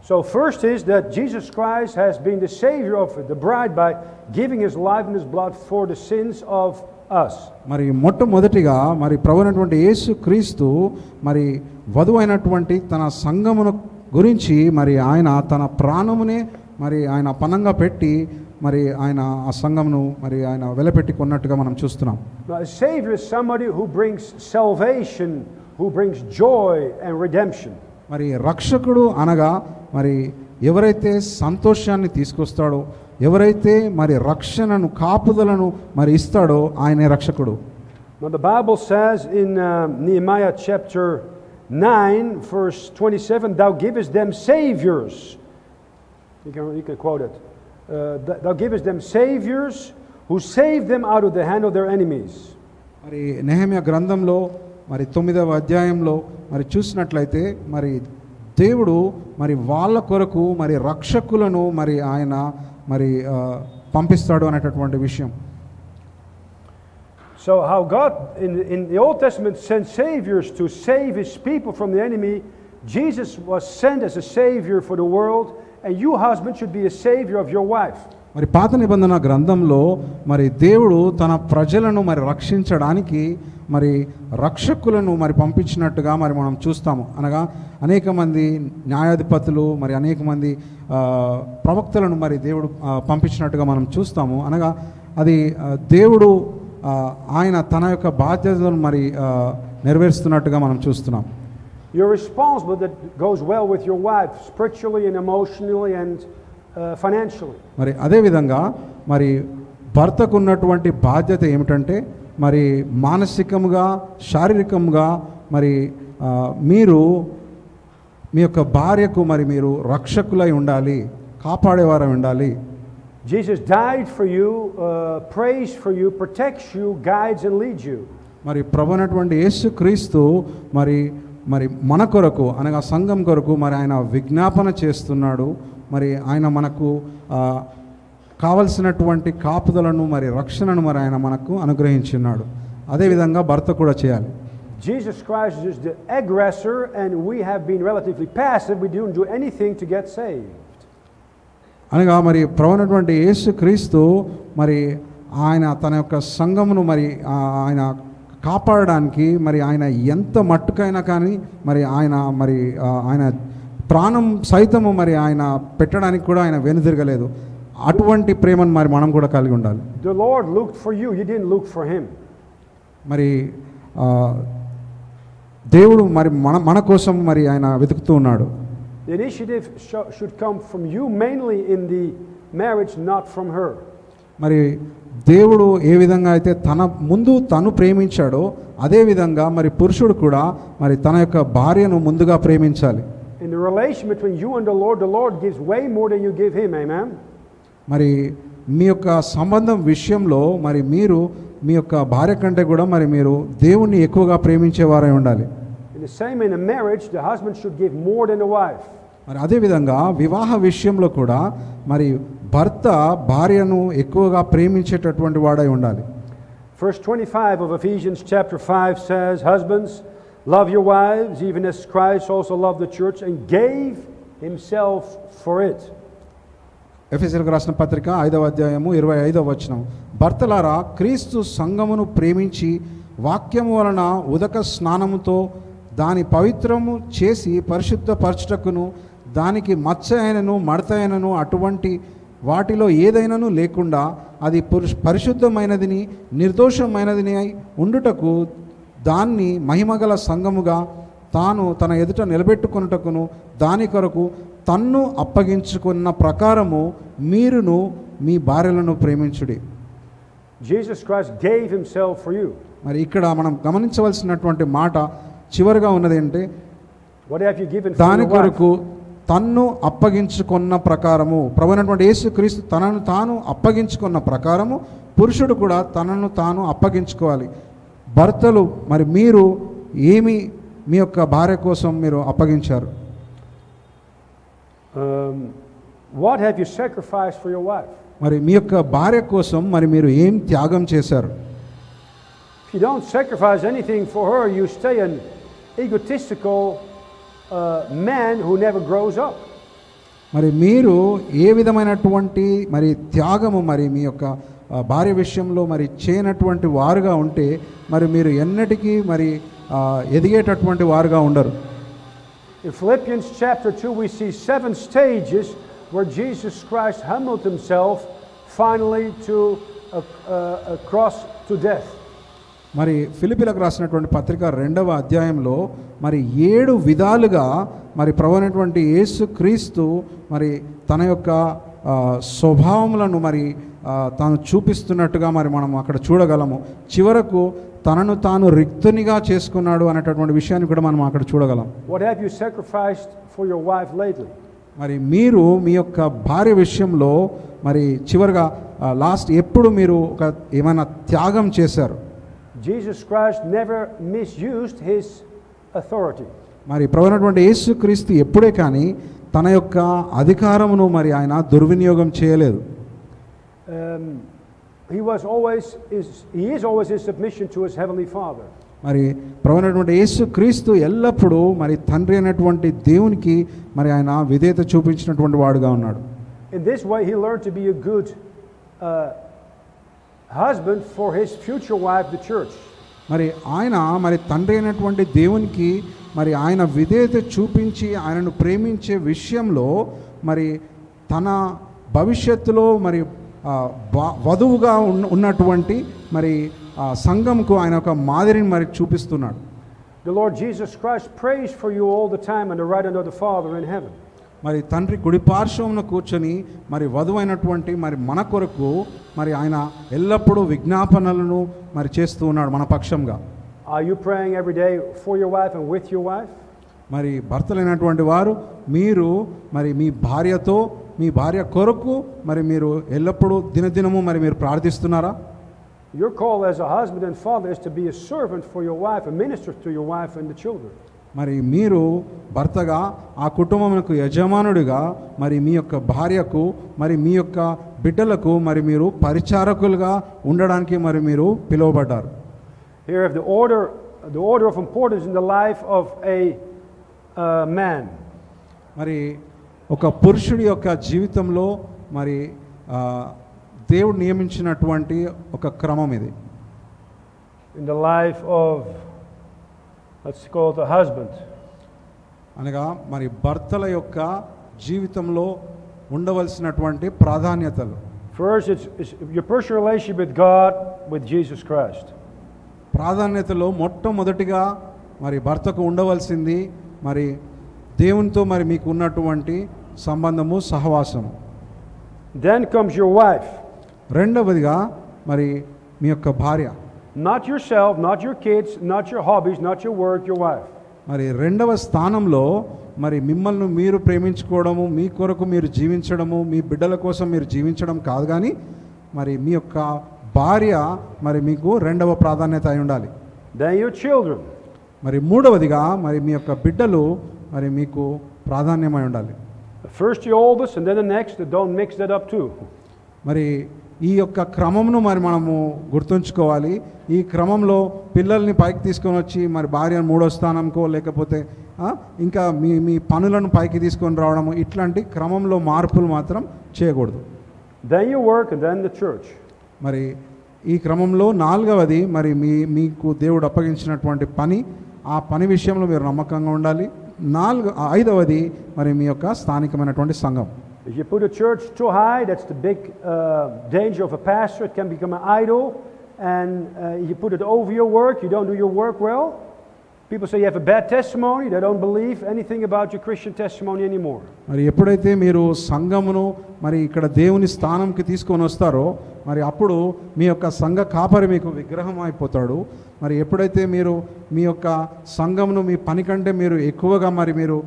So first is that Jesus Christ has been the savior of the bride by giving his life and his blood for the sins of us. మరి మొట్టమొదటిగా మరి ప్రభువైనటువంటి యేసు క్రీస్తు మరి వధువైనటువంటి తన సంఘమును గురించి మరి ఆయన తన ప్రాణమునే మరి ఆయన పణంగా పెట్టి మరి ఆయన ఆ సంఘమును మరి ఆయన వెలపెట్టి కొన్నట్టుగా మనం చూస్తున్నాం. Now, a savior is somebody who brings salvation, who brings joy and redemption. మరి రక్షకుడు అనగా మరి ఎవరైతే సంతోషాన్ని తీసుకొస్తాడో, ఎవరైతే మరి రక్షణను కాపుదలను మరి ఇస్తాడో ఆయనే రక్షకుడు. Now the Bible says in Nehemiah chapter 9 verse 27, thou givest them saviors. You can quote it. Thou givest them saviors who save them out of the hand of their enemies. మరి నెహెమ్యా గ్రంథంలో మరి 9వ అధ్యాయంలో మరి చూసినట్లయితే మరి దేవుడు మరి వాళ్ళ కొరకు మరి రక్షకులను మరి ఆయన మరి పంపిస్తాడు అనేటటువంటి విషయం. So how God in the Old Testament sent saviors to save his people from the enemy, Jesus was sent as a savior for the world, and you husband should be a savior of your wife. మరి పాత నిబంధన గ్రంథంలో మరి దేవుడు తన ప్రజలను మరి రక్షించడానికి మరి రక్షకులను మరి పంపించినట్టుగా మరి మనం చూస్తాము. అనగా అనేక మంది న్యాయాధిపతులు మరి అనేక మంది ప్రవక్తలను మరి దేవుడు పంపించినట్టుగా మనం చూస్తాము. అనగా అది దేవుడు ఆయన తన యొక్క బాధ్యతలను మరి నెరవేరుస్తున్నట్టుగా మనం చూస్తున్నాం. You're responsible that goes well with your wife spiritually and emotionally and financially. మరి అదే విధంగా మరి భర్తకు ఉన్నటువంటి బాధ్యత ఏమిటంటే మరి మానసికంగా శారీరకంగా మరి మీరు మీ యొక్క భార్యకు మరి మీరు రక్షకులై ఉండాలి, కాపాడేవారై ఉండాలి. Jesus died for you, prays for you, protects you, guides and leads you. మరి ప్రభువైనటువంటి యేసుక్రీస్తు మరి మరి మన కొరకు అనగా సంఘం కొరకు మరి ఆయన విజ్ఞాపన చేస్తున్నాడు. మరి ఆయన మనకు కావలసినటువంటి కాపుదలను మరి రక్షణను మరి ఆయన మనకు అనుగ్రహించున్నాడు. అదేవిధంగా భర్త కూడా చేయాలి. Jesus Christ is the aggressor and we have been relatively passive. We didn't do anything to get saved. అనగా మరి ప్రభువైనటువంటి యేసు క్రీస్తు మరి ఆయన తన యొక్క సంఘమును మరి ఆయన కాపాడడానికి మరి ఆయన ఎంత మట్టుకైనా కానీ మరి ఆయన ప్రాణం సైతము మరి ఆయన పెట్టడానికి కూడా ఆయన వెనుదిరగలేదు. అటువంటి ప్రేమను మరి మనం కూడా కలిగి ఉండాలి. The Lord looked for you, you didn't look for him. మరి దేవుడు మరి మన కోసం మరి ఆయన వెతుకుతూ ఉన్నాడు. The initiative should come from you mainly in the marriage, not from her. మరి దేవుడు ఏ విధంగా అయితే తను ప్రేమించాడో అదే విధంగా మరి పురుషుడు కూడా మరి తన యొక్క భార్యను ముందుగా ప్రేమించాలి. In the relation between you and the Lord gives way more than you give him. Amen. మరి మీ యొక్క సంబంధం విషయంలో మరి మీరు మీ యొక్క భార్య కంటే కూడా మరి మీరు దేవుణ్ణి ఎక్కువగా ప్రేమించేవారై ఉండాలి. In the same in a marriage, the husband should give more than the wife. మరి అదే విధంగా వివాహ విషయంలో కూడా మరి భర్త భార్యను ఎక్కువగా ప్రేమించేటటువంటి వాడై ఉండాలి. Verse 25 of Ephesians chapter 5 says, Husbands, love your wives, even as Christ also loved the church and gave himself for it. ఎఫెసీయులకు రాసిన పత్రిక 5వ అధ్యాయము 25వ వచనం. భర్తలారా, క్రీస్తు సంఘమును ప్రేమించి వాక్యము వలన ఉదక స్నానముతో దాని పవిత్రము చేసి పరిశుద్ధపరచుటకును దానికి మచ్చ అయినను మడత అయినను అటువంటి వాటిలో ఏదైనాను లేకుండా అది పరిశుద్ధమైనదిని నిర్దోషమైనదిని ఉండుటకు దాన్ని మహిమగల సంఘముగా తాను తన ఎదుట నిలబెట్టుకొనుటకును దాని కొరకు తన్ను అప్పగించుకున్న ప్రకారము మీరును మీ భార్యలను ప్రేమించుడి. Jesus Christ gave himself for you. మరి ఇక్కడ మనం గమనించవలసినటువంటి మాట చివరిగా ఉన్నది అంటే What have you given for దాని your కొరకు wife? తన్ను అప్పగించుకున్న ప్రకారము ప్రభువైనటువంటి యేసుక్రీస్తు తనను తాను అప్పగించుకున్న ప్రకారము పురుషుడు కూడా తనను తాను అప్పగించుకోవాలి. భర్తలు మరి మీరు ఏమి మీ యొక్క భార్య కోసం మీరు అప్పగించారు? What have you sacrificed for your wife? మరి మీ యొక్క భార్య కోసం మరి మీరు ఏం త్యాగం చేశారు? If you don't sacrifice anything for her, you stay an egotistical man who never grows up. మరి మీరు ఏ విధమైనటువంటి మరి త్యాగము మరి మీ యొక్క భార్య విషయంలో మరి చేయనటువంటి వారుగా ఉంటే మరి మీరు ఎన్నటికీ మరి ఎదిగేటటువంటి వారుగా ఉండరు. In Philippians chapter 2 we see 7 stages where Jesus Christ humbled himself finally to a cross to death. మరి ఫిలిప్పీలకు రాసినటువంటి పత్రిక 2వ అధ్యాయంలో మరి 7 విధాలుగా మరి ప్రభువైనటువంటి యేసుక్రీస్తు మరి తన యొక్క స్వభావములను మరి తాను చూపిస్తున్నట్టుగా మరి మనం అక్కడ చూడగలము. చివరకు తనను తాను రిక్తునిగా చేసుకున్నాడు అనేటటువంటి విషయాన్ని కూడా మనం అక్కడ చూడగలం. What have you sacrificed for your wife lately? మరి మీరు మీ యొక్క భార్య విషయంలో మరి చివరిగా లాస్ట్ ఎప్పుడు మీరు ఒక ఏమైనా త్యాగం చేశారు? Jesus Christ never misused his authority. మరి ప్రభువైనటువంటి యేసుక్రీస్తు ఎప్పుడే కానీ తన యొక్క అధికారమును మరి ఆయన దుర్వినియోగం చేయలేదు. He is always in submission to his heavenly Father. మరి ప్రభువైనటువంటి యేసుక్రీస్తు ఎల్లప్పుడూ మరి తండ్రి అయినటువంటి దేవునికి మరి ఆయన విధేయత చూపించినటువంటి వాడుగా ఉన్నాడు. In this way he learned to be a good husband for his future wife, the church. మరి ఆయన మరి తండ్రి అయినటువంటి దేవునికి మరి ఆయన విధేయత చూపించి ఆయనను ప్రేమించే విషయంలో మరి తన భవిష్యత్తులో మరి వధువుగా ఉన్నటువంటి మరి సంఘంకు ఆయన ఒక మాదిరిని మరి చూపిస్తున్నాడు. The Lord Jesus Christ prays for you all the time on the right hand of the Father in heaven. మరి తండ్రి కుడి పార్శ్వమున కూర్చొని మరి వధువైనటువంటి మరి మన కొరకు మరి ఆయన ఎల్లప్పుడూ విజ్ఞాపనలను మరి చేస్తూ ఉన్నాడు మన పక్షంగా. Are you praying every day for your wife and with your wife? మరి భర్తలైనటువంటి వారు మీరు మరి మీ భార్యతో మీ భార్య కొరకు మరి మీరు ఎల్లప్పుడూ దినదినము మరి మీరు ప్రార్థిస్తున్నారా? Your call as a husband and father is to be a servant for your wife, a minister to your wife and the children. మరి మీరు భర్తగా ఆ కుటుంబమునకు యజమానుడిగా మరి మీ యొక్క భార్యకు మరి మీ యొక్క బిడ్డలకు మరి మీరు పరిచారకులుగా ఉండడానికి మరి మీరు పిలువబడ్డారు. Here of the order of importance in the life of a man. మరి ఒక పురుషుడి యొక్క జీవితంలో మరి దేవుడు నియమించినటువంటి ఒక క్రమం ఇది. In the life of, let's call it the husband. అనగా మరి భర్తల యొక్క జీవితంలో ఉండవలసినటువంటి ప్రాధాన్యతలు. First, it's your personal relationship with God, with Jesus Christ. ప్రాధాన్యతలో మొట్టమొదటిగా మరి భర్తకు ఉండవలసింది మరి దేవునితో మరి మీకు ఉన్నటువంటి సంబంధము, సహవాసము. Then comes your wife. రెండవదిగా మరి మీ యొక్క భార్య. Not yourself, not your kids, not your hobbies, not your work, your wife. మరి రెండవ స్థానంలో మరి మిమ్మల్ని మీరు ప్రేమించుకోవడము, మీ కొరకు మీరు జీవించడము, మీ బిడ్డల కోసం మీరు జీవించడం కాదు, కానీ మరి మీ యొక్క భార్య మరి మీకు రెండవ ప్రాధాన్యత అయి ఉండాలి. Then your children. మరి మూడవదిగా మరి మీ యొక్క బిడ్డలు మరి మీకు ప్రాధాన్యమై ఉండాలి. First your oldest and then the next, don't mix that up too. మరి ఈ యొక్క క్రమంను మరి మనము గుర్తుంచుకోవాలి. ఈ క్రమంలో పిల్లల్ని పైకి తీసుకొని వచ్చి మరి భార్యను మూడో స్థానంకో లేకపోతే ఇంకా మీ మీ పనులను పైకి తీసుకొని రావడము, ఇట్లాంటి క్రమంలో మార్పులు మాత్రం చేయకూడదు. Then your work and then the church. మరి ఈ క్రమంలో నాలుగవది మరి మీకు దేవుడు అప్పగించినటువంటి పని, ఆ పని విషయంలో మీరు నమ్మకంగా ఉండాలి. ఐదవది మరి మీ యొక్క స్థానికమైనటువంటి సంఘం. If you put a church too high, that's the big danger of a pastor. It can become an idol. And you put it over your work, you don't do your work well. People say you have a bad testimony. They don't believe anything about your Christian testimony anymore. మరి ఎప్పుడైతే మీరు సంఘమును మరి ఇక్కడ దేవుని స్థానంకి తీసుకొని వస్తారో మరి అప్పుడు మీ యొక్క సంఘ కాపరి మీకు విగ్రహం అయిపోతాడు. మరి ఎప్పుడైతే మీరు మీ యొక్క సంఘమును మీ పని కంటే మీరు ఎక్కువగా మరి మీరు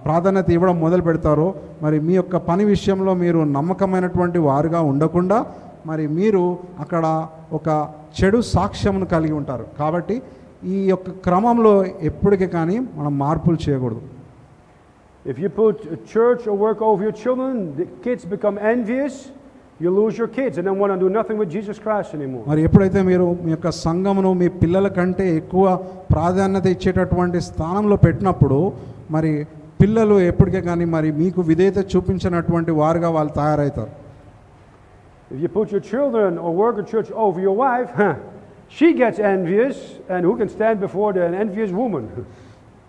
ప్రాధాన్యత ఇవ్వడం మొదలు పెడతారో మరి మీ యొక్క పని విషయంలో మీరు నమ్మకమైనటువంటి వారుగా ఉండకుండా మరి మీరు అక్కడ ఒక చెడు సాక్ష్యమును కలిగి ఉంటారు. కాబట్టి ఈ యొక్క క్రమంలో ఎప్పటికీ కానీ మనం మార్పులు చేయకూడదు. If you put a church or work over your children, the kids become envious. You lose your kids and don't want to do nothing with Jesus Christ anymore. మరి ఎప్పుడైతే మీరు మీ యొక్క సంఘమును మీ పిల్లల కంటే ఎక్కువ ప్రాధాన్యత ఇచ్చేటటువంటి స్థానంలో పెట్టినప్పుడు మరి పిల్లలు ఎప్పటికే కానీ మరి మీకు విధేయత చూపించినటువంటి వారుగా వాళ్ళు తయారవుతారు. If you put your children or work or church over your wife, she gets envious, and who can stand before an envious woman?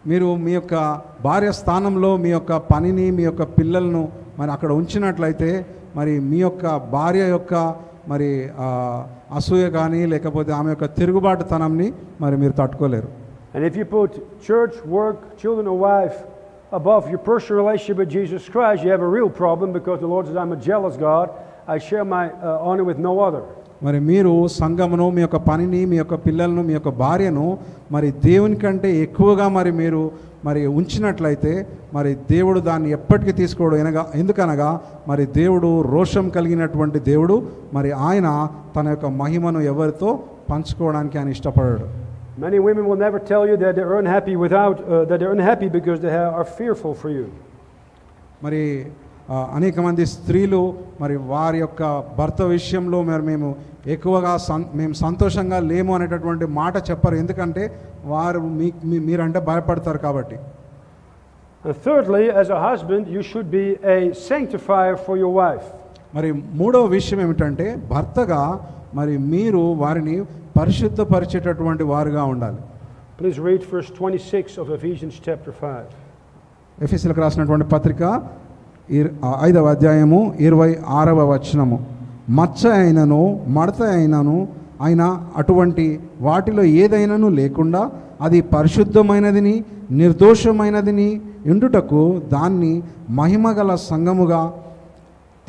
మీరు మీ యొక్క భార్య స్థానంలో మీ యొక్క పనిని మీ యొక్క పిల్లలను మరి అక్కడ ఉంచినట్లయితే మరి మీ యొక్క భార్య యొక్క మరి అసూయ కానీ లేకపోతే ఆమె యొక్క తిరుగుబాటుతనంని మరి మీరు తట్టుకోలేరు. And if you put church, work, children or wife above your personal relationship with Jesus Christ, you have a real problem, because the Lord says, I'm a jealous God. I share my honor with no other. మరి మీరు సంఘమును మీ యొక్క పనిని మీ యొక్క పిల్లలను మీ యొక్క భార్యను మరి దేవుని కంటే ఎక్కువగా మరి మీరు మరి ఉంచినట్లయితే మరి దేవుడు దాన్ని ఎప్పటికీ తీసుకోడు. ఎందుకనగా మరి దేవుడు రోషం కలిగినటువంటి దేవుడు. మరి ఆయన తన యొక్క మహిమను ఎవరితో పంచుకోవడానికి ఆయన ఇష్టపడాడు. Many women will never tell you that they're unhappy because they are fearful for you. మరి అనేక మంది స్త్రీలు మరి వారి యొక్క భర్త విషయంలో మరి మేము ఎక్కువగా మేము సంతోషంగా లేము అనేటటువంటి మాట చెప్పరు. ఎందుకంటే వారు మీరంటే భయపడతారు కాబట్టి. Thirdly, as a husband, you should be a sanctifier for your wife. మరి మూడవ విషయం ఏమిటంటే భర్తగా మరి మీరు వారిని పరిశుద్ధపరిచేటటువంటి వారుగా ఉండాలి. Please read verse 26 of Ephesians chapter 5. ఎఫెసీయులకు రాసినటువంటి పత్రిక 5వ అధ్యాయము 26వ వచనము. మచ్చ అయినను మడత అయినను అయినా అటువంటి వాటిలో ఏదైనాను లేకుండా అది పరిశుద్ధమైనదిని నిర్దోషమైనదిని ఎండుటకు దాన్ని మహిమగల సంఘముగా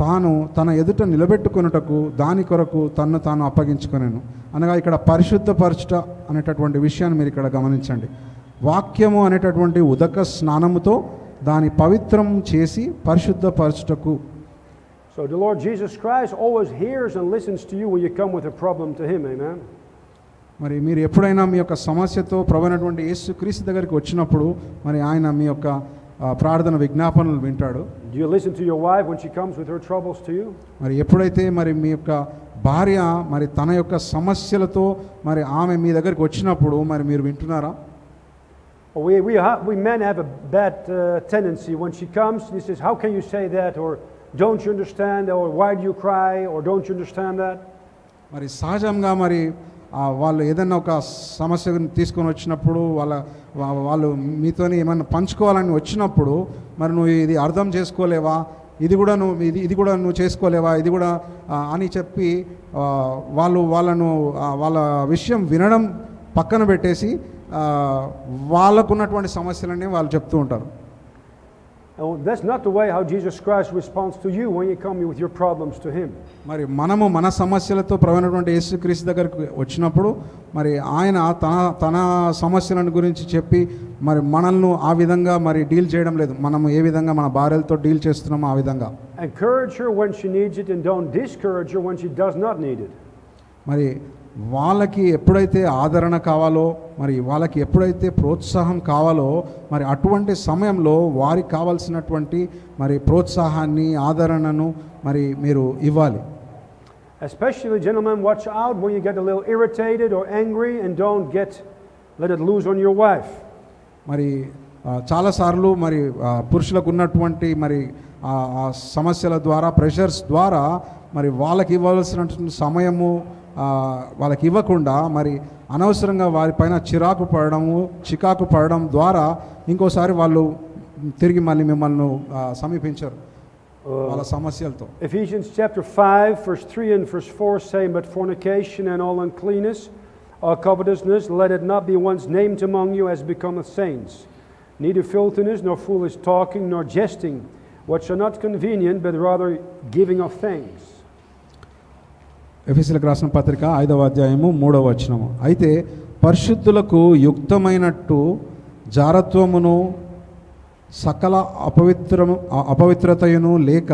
తాను తన ఎదుట నిలబెట్టుకొనుటకు దాని కొరకు తన్ను తాను అప్పగించుకొనెను. అనగా ఇక్కడ పరిశుద్ధపరచుట అనేటటువంటి విషయాన్ని మీరు ఇక్కడ గమనించండి. వాక్యము అనేటటువంటి ఉదక స్నానముతో దాని పవిత్రం చేసి పరిశుద్ధపరచుటకు. So the Lord Jesus Christ always hears and listens to you when you come with a problem to him. Amen. మరి మీరు ఎప్పుడైనా మీ యొక్క సమస్యతో ప్రభువైనటువంటి యేసుక్రీస్తు దగ్గరికి వచ్చినప్పుడు మరి ఆయన మీ యొక్క ప్రార్థన విజ్ఞాపనలు వింటాడు. Do you listen to your wife when she comes with her troubles to you? మరి ఎప్పుడైతే మరి మీ యొక్క భార్య మరి తన యొక్క సమస్యలతో మరి ఆమె మీ దగ్గరికి వచ్చినప్పుడు మరి మీరు వింటున్నారా? We men have a bad tendency when she comes and he says, how can you say that, or don't you understand, or why do you cry, or don't you understand that? మరి సహజంగా మరి వాళ్ళు ఏదైనా ఒక సమస్యను తీసుకొని వచ్చినప్పుడు వాళ్ళు మీతోని ఏమన్నా పంచుకోవాలని వచ్చినప్పుడు మరి నువ్వు ఇది అర్థం చేసుకోలేవా, ఇది కూడా నువ్వు చేసుకోలేవా, ఇది కూడా అని చెప్పి వాళ్ళను వాళ్ళ విషయం వినడం పక్కన పెట్టేసి వాళ్ళకున్నటువంటి సమస్యలన్నీ వాళ్ళు చెప్తూ ఉంటారు. That's not the way how Jesus Christ responds to you when you come with your problems to him. మరి మనము మన సమస్యలతో ప్రభువైనటువంటి యేసుక్రీస్తు దగ్గరికి వచ్చినప్పుడు మరి ఆయన తన సమస్యలను గురించి చెప్పి మరి మనల్ని ఆ విధంగా మరి డీల్ చేయడం లేదు. మనం ఏ విధంగా మన భార్యలతో డీల్ చేస్తున్నామో ఆ విధంగా. Encourage her when she needs it and don't discourage her when she does not need it. మరి వాళ్ళకి ఎప్పుడైతే ఆదరణ కావాలో మరి వాళ్ళకి ఎప్పుడైతే ప్రోత్సాహం కావాలో మరి అటువంటి సమయంలో వారికి కావాల్సినటువంటి మరి ప్రోత్సాహాన్ని ఆదరణను మరి మీరు ఇవ్వాలి. Especially gentlemen, watch out when you get a little irritated or angry and don't let it loose on your wife. మరి చాలాసార్లు మరి పురుషులకు ఉన్నటువంటి మరి సమస్యల ద్వారా ప్రెషర్స్ ద్వారా మరి వాళ్ళకి ఇవ్వాల్సినటువంటి సమయము వాళ్ళకి ఇవ్వకుండా మరి అనవసరంగా వారిపైన చికాకు పడడం ద్వారా ఇంకోసారి వాళ్ళు తిరిగి మళ్ళీ మిమ్మల్ని సమీపించరు వాళ్ళ సమస్యలతో. Ephesians chapter 5 verse 3 and verse 4 say, but fornication and all uncleanness or covetousness, let it not be once named among you as becometh saints, neither filthiness nor foolish talking nor jesting, which are not convenient, but rather giving of thanks. ఎఫెసీయులకు రాసిన పత్రిక 5వ అధ్యాయము 3వ వచనము. అయితే పరిశుద్ధులకు యుక్తమైనట్టు జారత్వమును సకల అపవిత్రతయును లేక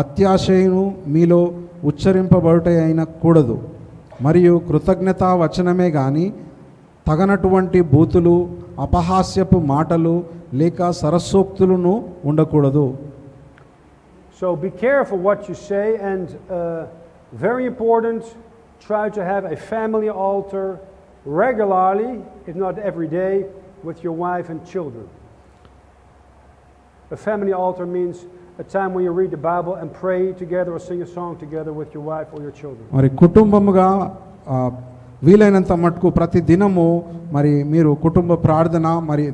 అత్యాశయును మీలో ఉచ్చరింపబడుట అయిన కూడదు, మరియు కృతజ్ఞతా వచనమే గాని తగనటువంటి బూతులు అపహాస్యపు మాటలు లేక సరస్సోక్తులను ఉండకూడదు. So be careful what you say, and very important, try to have a family altar regularly, if not every day, with your wife and children. A family altar means a time when you read the Bible and pray together or sing a song together with your wife or your children. మరి కుటుంబముగా వీలైనంత మట్టుకు ప్రతి దినము మరి మీరు కుటుంబ ప్రార్థన మరి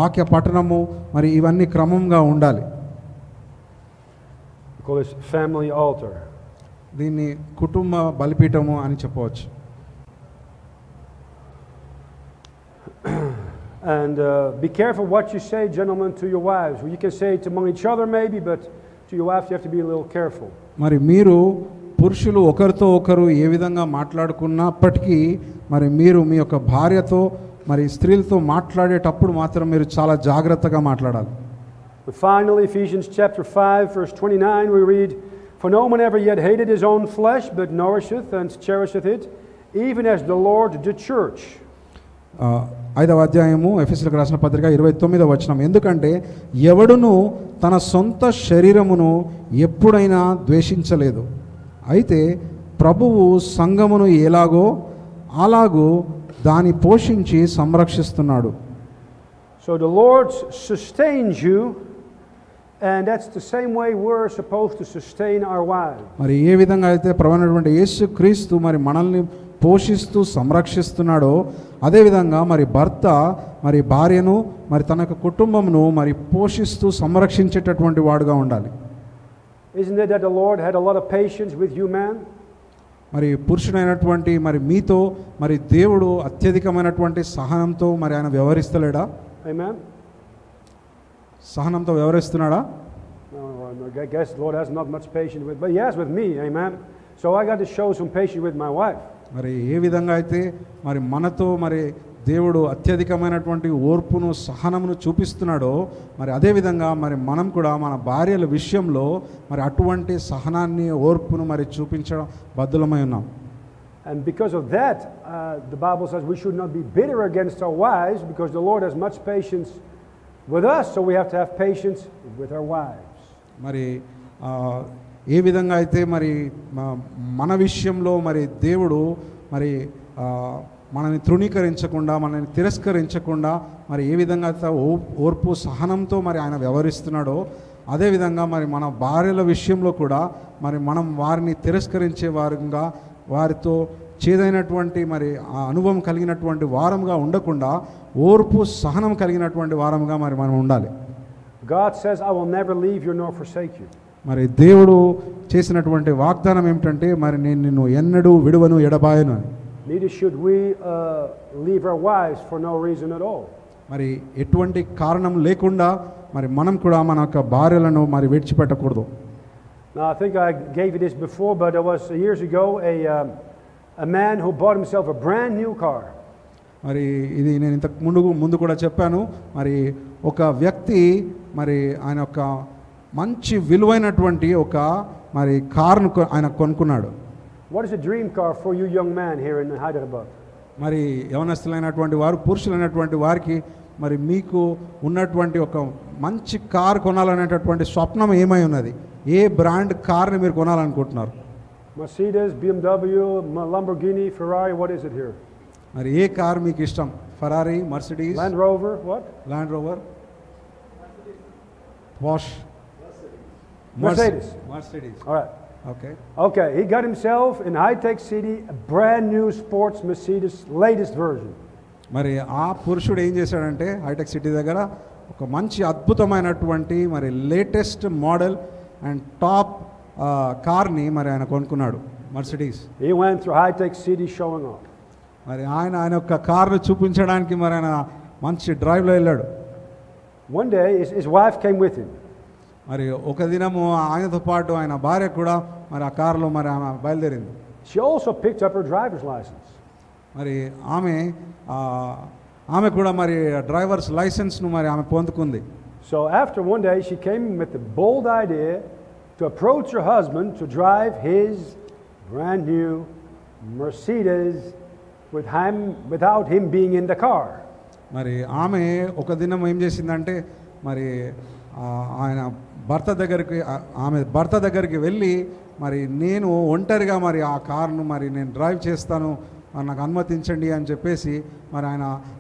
వాక్య పఠనము మరి ఇవన్నీ క్రమంగా ఉండాలి. We call this family altar. దీన్ని కుటుంబ బలిపీఠము అని చెప్పవచ్చు. And be careful what you say, gentlemen, to your wives. You can say it among each other maybe, but to your wife you have to be a little careful. మరి మీరు పురుషులు ఒకరితో ఒకరు ఏ విధంగా మాట్లాడుకున్నప్పటికీ మరి మీరు మీ యొక్క భార్యతో మరి స్త్రీలతో మాట్లాడేటప్పుడు మాత్రం మీరు చాలా జాగ్రత్తగా మాట్లాడాలి. But finally, Ephesians chapter 5 verse 29 we read, for no man ever yet hated his own flesh, but nourisheth and cherisheth it, even as the Lord the church. 5వ అధ్యాయము ఎఫెసీయులకు రాసిన పత్రిక 29వ వచనం. ఎందుకంటే ఎవడును తన సొంత శరీరమును ఎప్పుడైనా ద్వేషించలేదు, అయితే ప్రభువు సంఘమును ఎలాగో అలాగూ దాన్ని పోషించి సంరక్షిస్తున్నాడు. So the Lord sustains you, and that's the same way we're supposed to sustain our wives. మరి ఏ విధంగా అయితే ప్రభువైనటువంటి యేసుక్రీస్తు మరి మనల్ని పోషిస్తూ సంరక్షిస్తున్నాడో అదే విధంగా మరి భర్త మరి భార్యను మరి తన యొక్క కుటుంబమును మరి పోషిస్తూ సంరక్షించేటటువంటి వాడుగా ఉండాలి. Isn't it that the Lord had a lot of patience with you, man? మరి పురుషుడైనటువంటి మరి మీతో మరి దేవుడు అత్యధికమైనటువంటి సహనంతో మరి ఆయన వ్యవహరిస్తలేడా? Amen. సహనంతో వ్యవహరిస్తున్నాడా? No, I guess the Lord has not much patience with, but he has with me. Amen. So I got to show some patience with my wife. మరి ఏ విధంగా అయితే మరి మనతో మరి దేవుడు అత్యధికమైనటువంటి ఓర్పును సహనమును చూపిస్తున్నాడో మరి అదే విధంగా మరి మనం కూడా మన భార్యల విషయంలో మరి అటువంటి సహనాన్ని ఓర్పును మరి చూపించడం బద్దులమై ఉన్నాం. And because of that, the Bible says we should not be bitter against our wives because the Lord has much patience with us, so we have to have patience with our wives. మరి ఏ విధంగా అయితే మరి మన విషయంలో మరి దేవుడు మరి మనని తృణీకరించకుండా మనని తిరస్కరించకుండా మరి ఏ విధంగా అయితే ఓర్పు సహనంతో మరి ఆయన వ్యవహరిస్తున్నాడో అదేవిధంగా మరి మన భార్యల విషయంలో కూడా మరి మనం వారిని తిరస్కరించే వారంగా వారితో చేదైనటువంటి మరి అనుభవం కలిగినటువంటి వారంగా ఉండకుండా ఓర్పు సహనం కలిగినటువంటి వారంగా మరి మనం ఉండాలి. God says, I will never leave you nor forsake you. మరి దేవుడు చేసినటువంటి వాగ్దానం ఏమిటంటే మరి నేను నిన్ను ఎన్నడూ విడువను ఎడబాయను అని. Neither should we leave our wives for no reason at all. మరి ఎటువంటి కారణం లేకుండా మరి మనం కూడా మన యొక్క భార్యలను మరి విడిచిపెట్టకూడదు. Now I think I gave you this before, but it was years ago a man who bought himself a brand new car. మరి ఇది నేను ఇంతకు ముందు కూడా చెప్పాను. మరి ఒక వ్యక్తి మరి ఆయన ఒక మంచి విలువైనటువంటి ఒక మరి కారును ఆయన కొనుక్కున్నాడు. What is a dream car for you young man here in Hyderabad? మరి యవనస్తులైనటువంటి వారు పురుషులైనటువంటి వారికి మరి మీకు ఉన్నటువంటి ఒక మంచి కారు కొనాలనేటటువంటి స్వప్నం ఏమై ఉన్నది? ఏ బ్రాండ్ కార్ని మీరు కొనాలనుకుంటున్నారు? Mercedes, BMW, Lamborghini, Ferrari, what is it here? మరి ఏ కార్ మీకు ఇష్టం? Ferrari, Mercedes, Land Rover, what? Land rover, Porsche, Mercedes. Mercedes. All right. Okay. Okay, he got himself in High-Tech City a brand new sports Mercedes, latest version. మరి ఆ పురుషుడు ఏం చేశాడంటే హైటెక్ సిటీ దగ్గర ఒక మంచి అద్భుతమైనటువంటి మరి లేటెస్ట్ మోడల్ అండ్ టాప్ కార్ని మరి ఆయన కొనుక్కున్నాడు, Mercedes. He went through High-Tech City showing off. మరి ఆయన యొక్క కార్ను చూపించడానికి మరి ఆయన మంచి డ్రైవ్లో వెళ్ళాడు. One day his wife came with him. మరి ఒక దినము ఆయనతో పాటు ఆయన భార్య కూడా మరి ఆ కారులో మరి ఆమె బయలుదేరింది. She also picked up her driver's license. మరి ఆమె కూడా మరి డ్రైవర్స్ లైసెన్స్ను మరి ఆమె పొందుకుంది. So after one day she came with the bold idea to approach her husband to drive his brand new Mercedes without him being in the car. మరి ఆమె ఒక దినం ఏం చేసిందంటే మరి ఆమె భర్త దగ్గరికి వెళ్ళి మరి నేను ఒంటరిగా మరి ఆ కారును మరి నేను డ్రైవ్ చేస్తాను నాకు అనుమతించండి అని చెప్పేసి మరి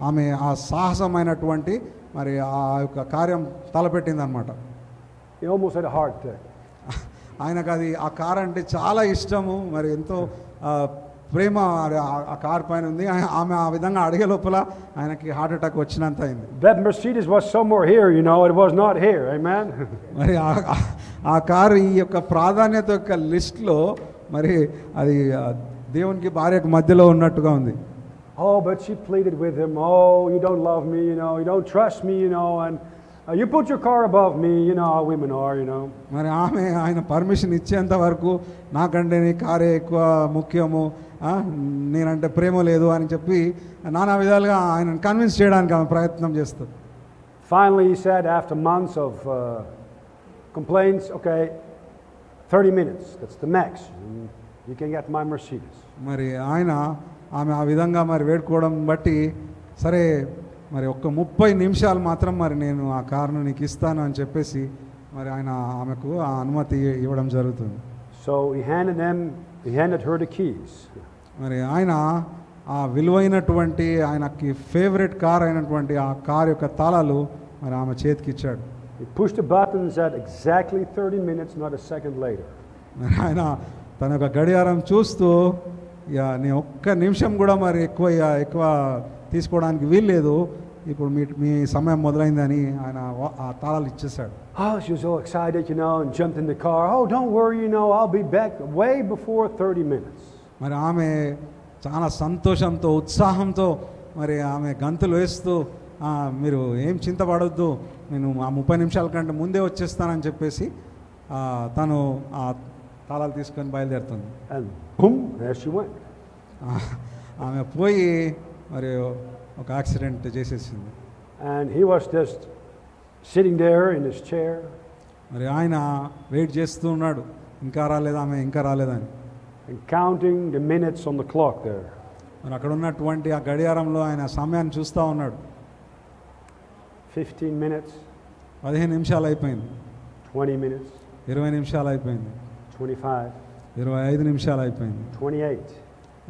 ఆమె ఆ సాహసమైనటువంటి మరి ఆ యొక్క కార్యం తలపెట్టింది అనమాట. He almost had a heart attack. ఆయనకు అది ఆ కార్ అంటే చాలా ఇష్టము, మరి ఎంతో ప్రేమ ఆ కార్ పైన ఉంది. ఆమె ఆ విధంగా అడిగే లోపల ఆయనకి హార్ట్ అటాక్ వచ్చినంత అయింది. That Mercedes was somewhere here, you know, it was not here. Amen. మరి ఆ కారు ఈ యొక్క ప్రాధాన్యత యొక్క లిస్ట్లో మరి అది దేవునికి భార్యకు మధ్యలో ఉన్నట్టుగా ఉంది. Oh, but she pleaded with him. Oh, you don't love me, you know, you don't trust me, you know, and you put your car above me, you know how women are, you know. మరి ఆయన పర్మిషన్ ఇచ్చేంత వరకు నాకంటే నీ కారే ఎక్కువ ముఖ్యము, నేనంటే ప్రేమ లేదు అని చెప్పి నానా విధాలుగా ఆయన కన్విన్స్ చేయడానికి ఆమె ప్రయత్నం చేస్తుంది. Finally he said, after months of complaints, okay, 30 minutes, that's the max. You can get my Mercedes. మరి ఆమె ఆ విధంగా మరి వేడుకోవడం బట్టి సరే మరి ఒక్క 30 నిమిషాలు మాత్రం మరి నేను ఆ కారును నీకు ఇస్తాను అని చెప్పేసి మరి ఆమెకు ఆ అనుమతి ఇవ్వడం జరుగుతుంది. So he handed her the keys. మరి ఆ విలువైనటువంటి ఆయనకి ఫేవరెట్ కార్ అయినటువంటి ఆ కార్ యొక్క తాళాలు మరి ఆమె చేతికి ఇచ్చాడు. He pushed the buttons at exactly 30 minutes, not a second later. మరి తన యొక్క గడియారం చూస్తూ నీ ఒక్క నిమిషం కూడా మరి ఎక్కువ తీసుకోవడానికి వీల్లేదు, ఇప్పుడు మీ సమయం మొదలైందని ఆయన ఆ తాళాలు ఇచ్చేసాడు. Oh, she was so excited, you know, and jumped in the car. Oh, don't worry, you know, I'll be back way before 30 minutes. మరి ఆమె చాలా సంతోషంతో ఉత్సాహంతో మరి ఆమె గంతులు వేస్తూ మీరు ఏం చింతపడొద్దు, నేను ఆ 30 నిమిషాల కంటే ముందే వచ్చేస్తానని చెప్పేసి తను ఆ తాళాలు తీసుకొని బయలుదేరుతుంది. And boom, there she went. ఆమె పోయి మరి ఒక యాక్సిడెంట్ చేసేసింది. And he was just sitting there in his chair. మరి ఆయన వెయిట్ చేస్తూ ఉన్నాడు, ఇంకా రాలేదా ఆమె, ఇంకా రాలేదని. and counting the minutes on the clock there. మరి అక్కడ ఉన్నటువంటి ఆ గడియారంలో ఆయన సమయాన్ని చూస్తూ ఉన్నాడు. 15 minutes, 15 నిమిషాలు అయిపోయింది, 20 minutes, 20 నిమిషాలు అయిపోయింది, 25, 25 నిమిషాలు అయిపోయింది, 28.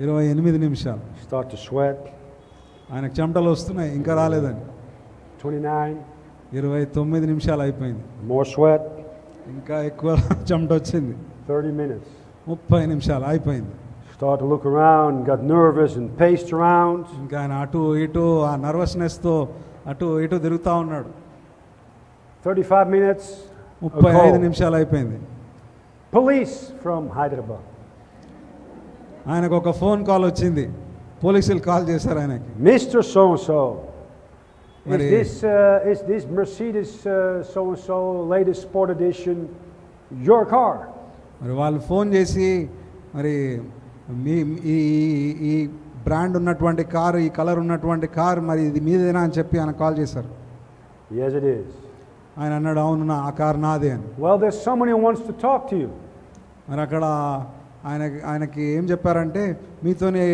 28 నిమిషాలు. Start to sweat. ఆయనకు చెమటలు వస్తున్నాయి, ఇంకా రాలేదని. 29. 29 నిమిషాలు అయిపోయింది, More sweat. ఇంకా ఎక్కువ చెమట వచ్చింది. 30 minutes. 30 నిమిషాలు అయిపోయింది. Start to look around, got nervous and paced around. ఇంకా ఆయన అటు ఇటు ఆ నర్వస్నెస్తో అటు ఇటు తిరుగుతూ ఉన్నాడు. 35 minutes. 35 నిమిషాలు అయిపోయింది. Police from Hyderabad. ఆయనకు ఒక ఫోన్ కాల్ వచ్చింది, పోలీసులు కాల్ చేశారు ఆయనకి. Mr. So-and-so, Mari- is this Mercedes so-and-so latest sport edition your car? మరి వాళ్ళు ఫోన్ చేసి మరి మీ ఈ బ్రాండ్ ఉన్నటువంటి కారు, ఈ కలర్ ఉన్నటువంటి కారు మరి ఇది మీదేనా అని చెప్పి ఆయన కాల్ చేశారు. Yes, it is. ఆయన అన్నాడు, అవును ఆ కారు నాదే అని. Well, there's someone who wants to talk to you. మరి అక్కడ ఆయనకి ఏం చెప్పారంటే, మీతోనే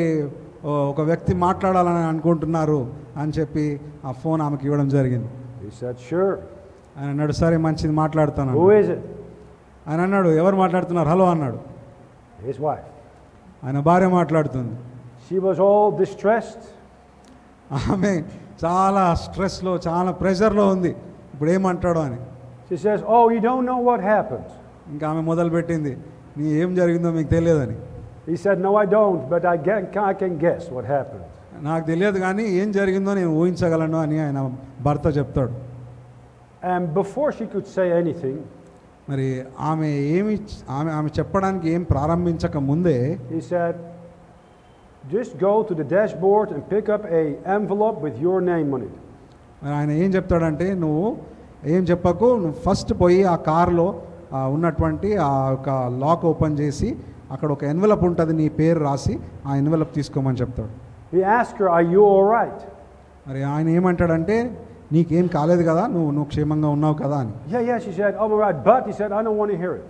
ఒక వ్యక్తి మాట్లాడాలని అనుకుంటున్నారు అని చెప్పి ఆ ఫోన్ ఆమెకి ఇవ్వడం జరిగింది. He said, sure. ఆయన అన్నాడు, సరే మంచిది, మాట్లాడుతాను. Who is it? ఆయన అన్నాడు, ఎవరు మాట్లాడుతున్నారు, హలో అన్నాడు. His wife. ఆయన భార్య మాట్లాడుతుంది. She was all distressed. ఆమె చాలా స్ట్రెస్లో, చాలా ప్రెషర్లో ఉంది, ఇప్పుడు ఏమంటాడో అని. She says, oh, you don't know what happened. ఇంకా ఆమె మొదలుపెట్టింది, నీ ఏం జరిగిందో మీకు తెలియదని. He said, no, I don't, but I can guess what happened. నాకు తెలియదు కానీ ఏం జరిగిందో నేను ఊహించగలను అని ఆయన భర్త చెప్తాడు. And before she could say anything, మరి ఆమె చెప్పడానికి ఏం ప్రారంభించక ముందే he said, just go to the dashboard and pick up a envelope with your name on it. మరి ఆయన ఏం చెప్తాడంటే, నువ్వు ఏం చెప్పకు, నువ్వు ఫస్ట్ పోయి ఆ కార్లో ఉన్నటువంటి ఆ ఒక లాక్ ఓపెన్ చేసి అక్కడ ఒక ఎన్వెలప్ ఉంటుంది, నీ పేరు రాసి ఆ ఎన్వెలప్ తీసుకోమని చెప్తాడు. He asked her, are you all right? మరి ఆయన ఏమంటాడంటే, నీకేం కాలేదు కదా, నువ్వు క్షేమంగా ఉన్నావు కదా అని. Yeah, she said, I'm all right, but he said, I don't want to hear it.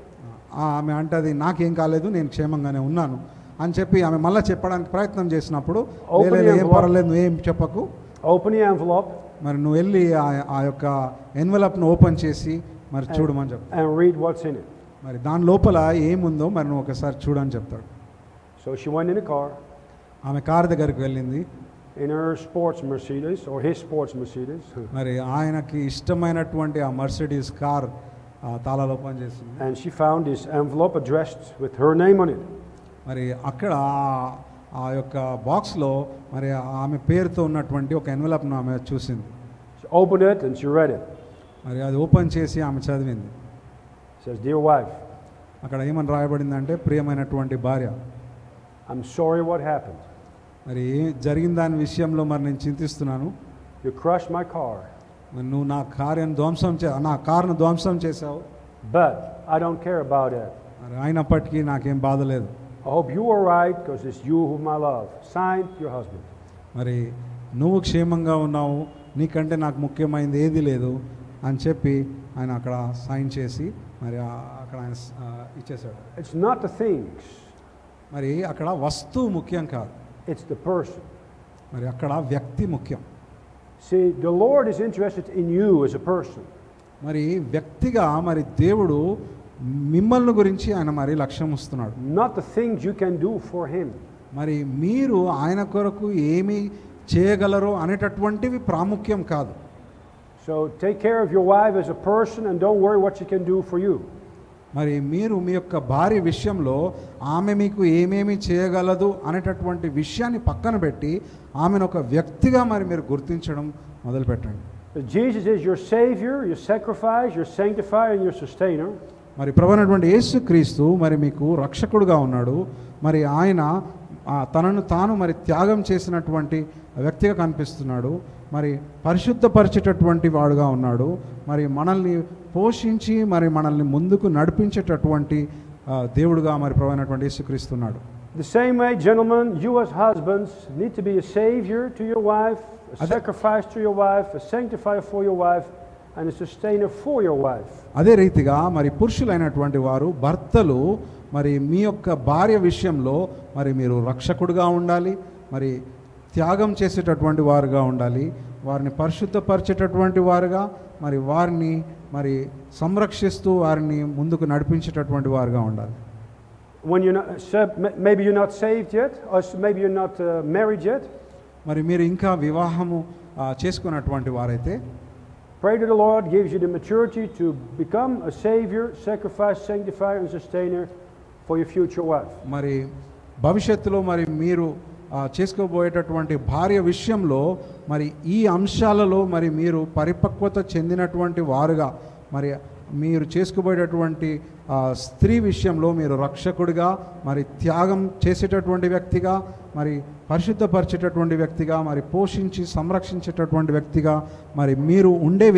ఆమె అంటది, నాకేం కాలేదు, నేను క్షేమంగానే ఉన్నాను అని చెప్పి ఆమె మళ్ళీ చెప్పడానికి ప్రయత్నం చేసినప్పుడు, ఏం పర్వాలేదు, నువ్వేం చెప్పకు, open the envelope, మరి నువ్వు వెళ్ళి ఆ యొక్క ఎన్వెలప్ను ఓపెన్ చేసి మరి చూడమని చెప్తాడు. and read what's in it. మరి దాని లోపల ఏముందో మరి నువ్వు ఒకసారి చూడని చెప్తాడు. So she went in the car. ఆమె కారు దగ్గరికి వెళ్ళింది. In her sports Mercedes, or his sports Mercedes. మరి ఆయనకి ఇష్టమైనటువంటి ఆ మర్సిడీస్ కార్ తాళాలు ఓపెన్ చేసింది. And she found this envelope addressed with her name on it. మరి అక్కడ ఆ యొక్క బాక్స్లో మరి ఆమె పేరుతో ఉన్నటువంటి ఒక ఎన్వెలప్ను ఆమె చూసింది. She opened it and she read it. మరి అది ఓపెన్ చేసి ఆమె చదివింది. It says, dear wife, అక్కడ ఏమని రాయబడిందంటే, ప్రియమైనటువంటి భార్య, I'm sorry what happened. మరి జరిగిన దాని విషయంలో మరి నేను చింతిస్తున్నాను. You crushed my car. మరి నువ్వు నా కారును ధ్వంసం చేశావు. But I don't care about it. మరి అయినప్పటికీ నాకేం బాధ లేదు. I hope you are right, because it's you whom I love. Signed, your husband. మరి నువ్వు క్షేమంగా ఉన్నావు, నీకంటే నాకు ముఖ్యమైనది ఏది లేదు అని చెప్పి ఆయన అక్కడ సైన్ చేసి మరి అక్కడ ఆయన ఇచ్చేసాడు. It's not the things. మరి అక్కడ వస్తువు ముఖ్యం కాదు, It's the person. మరి అక్కడ వ్యక్తి ముఖ్యం. See, the Lord is interested in you as a person. మరి వ్యక్తిగా మరి దేవుడు మిమ్మల్ని గురించి ఆయన మరి లక్ష్యం ఇస్తున్నాడు. Not the things you can do for Him. మరి మీరు ఆయన కొరకు ఏమి చేయగలరు అనేటటువంటివి ప్రాముఖ్యం కాదు. So take care of your wife as a person and don't worry what she can do for you. మరి మీరు మీ యొక్క భార్య విషయంలో ఆమె మీకు ఏమేమి చేయగలదు అనేటటువంటి విషయాన్ని పక్కన పెట్టి ఆమెను ఒక వ్యక్తిగా మరి మీరు గుర్తించడం మొదలుపెట్టండి. Jesus is your Savior, your sacrifice, your sanctifier, and your sustainer. మరి ప్రభువైనటువంటి యేసుక్రీస్తు మరి మీకు రక్షకుడుగా ఉన్నాడు. మరి ఆయన తనను తాను మరి త్యాగం చేసినటువంటి వ్యక్తిగా కనిపిస్తున్నాడు. మరి పరిశుద్ధపరిచేటటువంటి వాడుగా ఉన్నాడు. మరి మనల్ని పోషించి మరి మనల్ని ముందుకు నడిపించేటటువంటి దేవుడుగా మరి ప్రభువైనటువంటి యేసుక్రీస్తు ఉన్నాడు. The same way, gentlemen, you as husbands need to be a savior to your wife, a sacrifice to your wife, a sanctifier for your wife, and a sustainer for your wife. అదే రీతిగా మరి పురుషులైనటువంటి వారు భర్తలు మరి మీ యొక్క భార్య విషయంలో మరి మీరు రక్షకుడుగా ఉండాలి, మరి త్యాగం చేసేటటువంటి వారుగా ఉండాలి, వారిని పరిశుద్ధపరిచేటటువంటి వారుగా, మరి వారిని మరి సంరక్షిస్తూ వారిని ముందుకు నడిపించేటటువంటి వారుగా ఉండాలి. When you're not, maybe you're not saved yet, or maybe you're not married yet. మరి మీరు ఇంకా వివాహము చేసుకున్నటువంటి వారైతే, pray to the Lord gives you the maturity to become a savior, sacrifice, sanctifier and sustainer for your future wife. మరి భవిష్యత్తులో మరి మీరు చేసుకోబోయేటటువంటి భార్య విషయంలో మరి ఈ అంశాలలో మరి మీరు పరిపక్వత చెందినటువంటి వారుగా, మరి మీరు చేసుకోబోయేటటువంటి స్త్రీ విషయంలో మీరు రక్షకుడిగా, మరి త్యాగం చేసేటటువంటి వ్యక్తిగా, మరి పరిశుద్ధపరిచేటటువంటి వ్యక్తిగా, మరి పోషించి సంరక్షించేటటువంటి వ్యక్తిగా మరి మీరు ఉండే